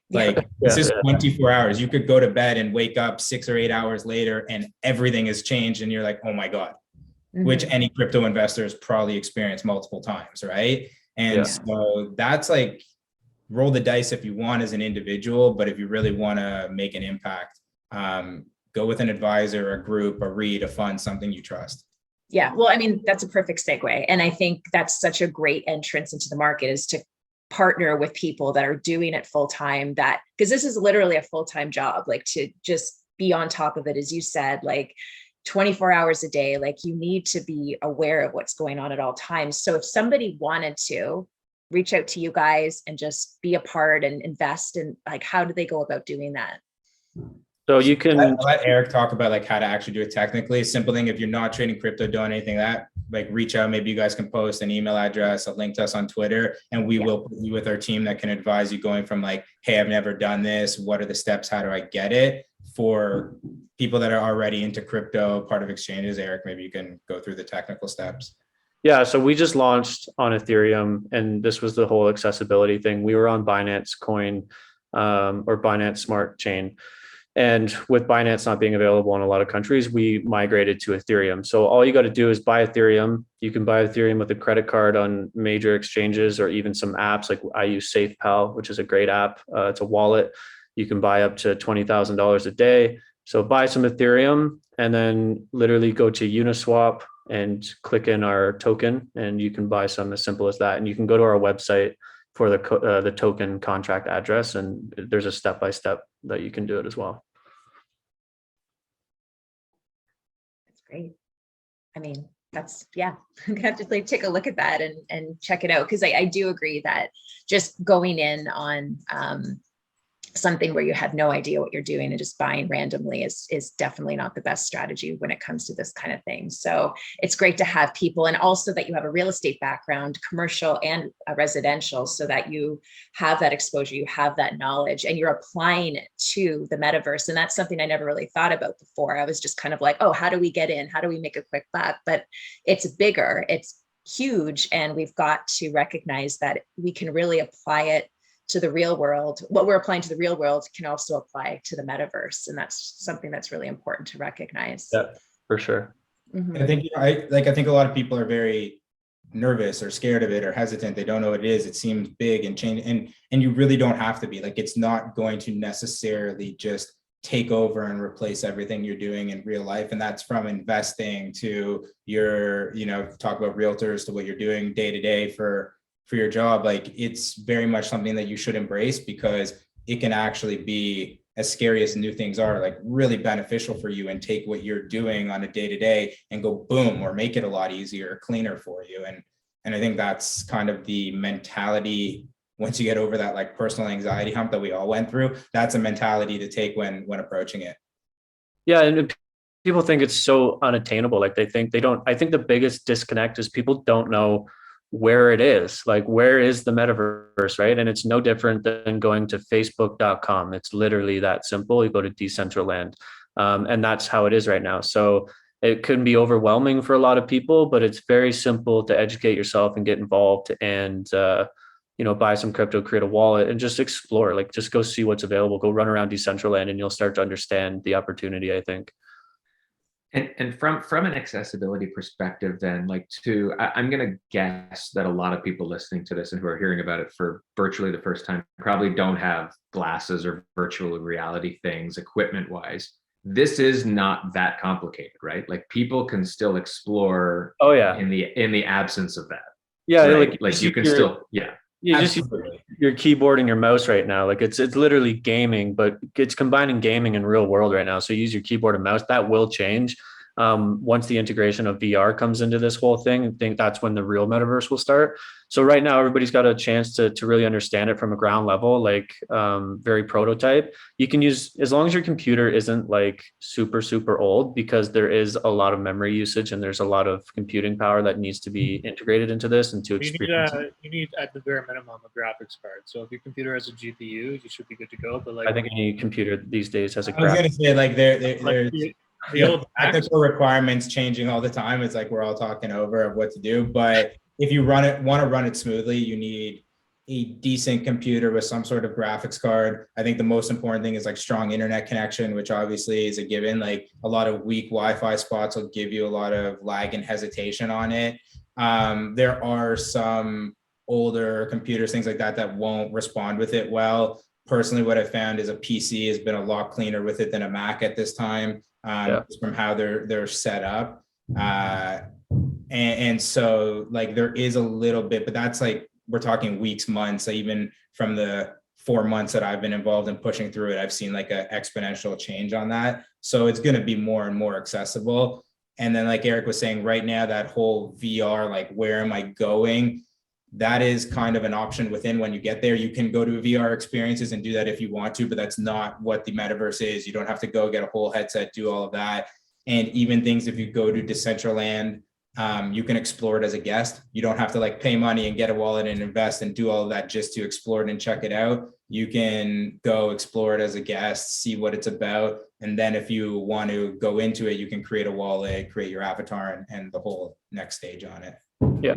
D: Like, this is 24 hours. You could go to bed and wake up 6 or 8 hours later and everything has changed, and you're like, oh my God. Which any crypto investor has probably experienced multiple times, right? And so that's like, roll the dice if you want as an individual, but if you really want to make an impact, go with an advisor, a group, a REIT, a fund, something you trust.
C: Yeah, well, I mean, that's a perfect segue. And I think that's such a great entrance into the market, is to partner with people that are doing it full time, because this is literally a full-time job, like, to just be on top of it, as you said, like 24 hours a day, like, you need to be aware of what's going on at all times. So if somebody wanted to reach out to you guys and just be a part and invest in, like, how do they go about doing that?
E: So you can
D: let Eric talk about like how to actually do it technically. Simple thing, if you're not trading crypto, doing anything that, like, reach out. Maybe you guys can post an email address, a link to us on Twitter, and we will put you with our team that can advise you, going from like, hey, I've never done this, what are the steps, how do I get it? For people that are already into crypto, part of exchanges, Eric, maybe you can go through the technical steps.
E: Yeah, so we just launched on Ethereum, and this was the whole accessibility thing. We were on Binance Coin or Binance Smart Chain. And with Binance not being available in a lot of countries, we migrated to Ethereum. So all you got to do is buy Ethereum. You can buy Ethereum with a credit card on major exchanges, or even some apps. Like, I use SafePal, which is a great app. It's a wallet. You can buy up to $20,000 a day. So buy some Ethereum, and then literally go to Uniswap and click in our token, and you can buy some, as simple as that. And you can go to our website for the token contract address, and there's a step-by-step that you can do it as well.
C: That's great. I mean, That's, yeah, I'm gonna have to like take a look at that and check it out. Cause I do agree that just going in on something where you have no idea what you're doing and just buying randomly is definitely not the best strategy when it comes to this kind of thing. So it's great to have people, and also that you have a real estate background, commercial and residential, so that you have that exposure, you have that knowledge, and you're applying it to the metaverse. And that's something I never really thought about before. I was just kind of like, oh, how do we get in? How do we make a quick buck? But it's bigger, it's huge. And we've got to recognize that we can really apply it to the real world. What we're applying to the real world can also apply to the metaverse. And that's something that's really important to recognize.
E: Yeah, for sure.
C: Mhm.
D: I think, I think a lot of people are very nervous or scared of it or hesitant. They don't know what it is. It seems big and change, and you really don't have to be. Like, it's not going to necessarily just take over and replace everything you're doing in real life. And that's from investing to your, talk about realtors, to what you're doing day to day for your job. Like, it's very much something that you should embrace, because it can actually be, as scary as new things are, like really beneficial for you, and take what you're doing on a day to day and go boom, or make it a lot easier, cleaner for you. And I think that's kind of the mentality. Once you get over that like personal anxiety hump that we all went through, that's a mentality to take when approaching it.
E: Yeah. And people think it's so unattainable. Like, they think they don't. I think the biggest disconnect is people don't know where it is. Like, where is the metaverse, right? And it's no different than going to facebook.com. It's literally that simple. You go to Decentraland, and that's how it is right now. So it can be overwhelming for a lot of people, but it's very simple to educate yourself and get involved, and buy some crypto, create a wallet, and just explore. Like, just go see what's available. Go run around Decentraland, and you'll start to understand the opportunity, I think.
A: And from an accessibility perspective, then, I'm going to guess that a lot of people listening to this and who are hearing about it for virtually the first time probably don't have glasses or virtual reality things equipment wise. This is not that complicated, right? Like, people can still explore.
E: Oh yeah.
A: In the absence of that.
E: Yeah.
A: Right? Like you can still, yeah.
E: You just use your keyboard and your mouse right now. Like, it's literally gaming, but it's combining gaming and real world right now. So you use your keyboard and mouse. That will change once the integration of VR comes into this whole thing. I think that's when the real metaverse will start. So right now, everybody's got a chance to really understand it from a ground level, like very prototype. You can use, as long as your computer isn't like super, super old, because there is a lot of memory usage and there's a lot of computing power that needs to be integrated into this and to experience.
F: You need at the bare minimum a graphics card. So if your computer has a GPU, you should be good to go. But like,
E: I think any computer these days has a
D: I was going to say, like, there's
F: the old
D: technical requirements changing all the time. It's like we're all talking over of what to do. But if you want to run it smoothly, you need a decent computer with some sort of graphics card. I think the most important thing is like strong internet connection, which obviously is a given. Like, a lot of weak Wi-Fi spots will give you a lot of lag and hesitation on it. There are some older computers, things like that won't respond with it well. Personally, what I found is a PC has been a lot cleaner with it than a Mac at this time, from how they're set up. And so, like, there is a little bit, but that's like, we're talking weeks, months. Even from the 4 months that I've been involved in pushing through it, I've seen like an exponential change on that. So it's going to be more and more accessible. And then, like Eric was saying, right now, that whole VR, like, where am I going? That is kind of an option within. When you get there, you can go to VR experiences and do that if you want to, but that's not what the metaverse is. You don't have to go get a whole headset, do all of that. And even things, if you go to Decentraland, you can explore it as a guest. You don't have to like pay money and get a wallet and invest and do all of that just to explore it and check it out. You can go explore it as a guest, see what it's about. And then if you want to go into it, you can create a wallet, create your avatar, and the whole next stage on it.
E: Yeah.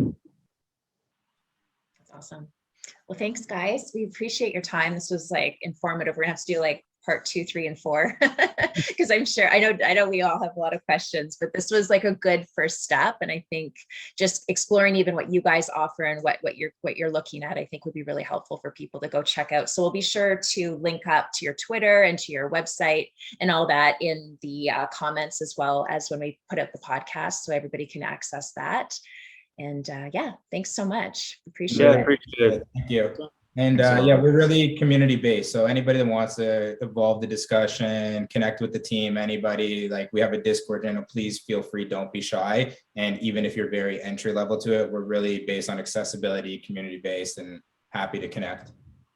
C: Awesome. Well, thanks, guys. We appreciate your time. This was like informative. We're gonna have to do like part 2, 3, and 4 because I'm sure I know we all have a lot of questions, but this was like a good first step. And I think just exploring even what you guys offer and what you're looking at, I think would be really helpful for people to go check out. So we'll be sure to link up to your Twitter and to your website and all that in the comments, as well as when we put up the podcast, so everybody can access that. And yeah, thanks so much. Appreciate it.
E: Appreciate it.
D: Thank you. And yeah, we're really community based. So anybody that wants to evolve the discussion, connect with the team, anybody, like we have a Discord channel, please feel free, don't be shy. And even if you're very entry level to it, we're really based on accessibility, community based, and happy to connect.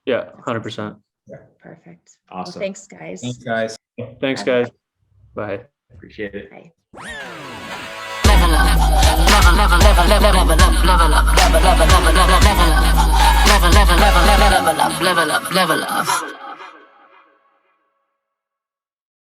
E: Yeah, 100%.
D: Yeah.
C: Perfect.
A: Awesome.
C: Well, thanks, guys.
D: Thanks, guys.
E: Thanks, guys. Bye.
A: Appreciate it.
C: Bye.
G: Level up, level up.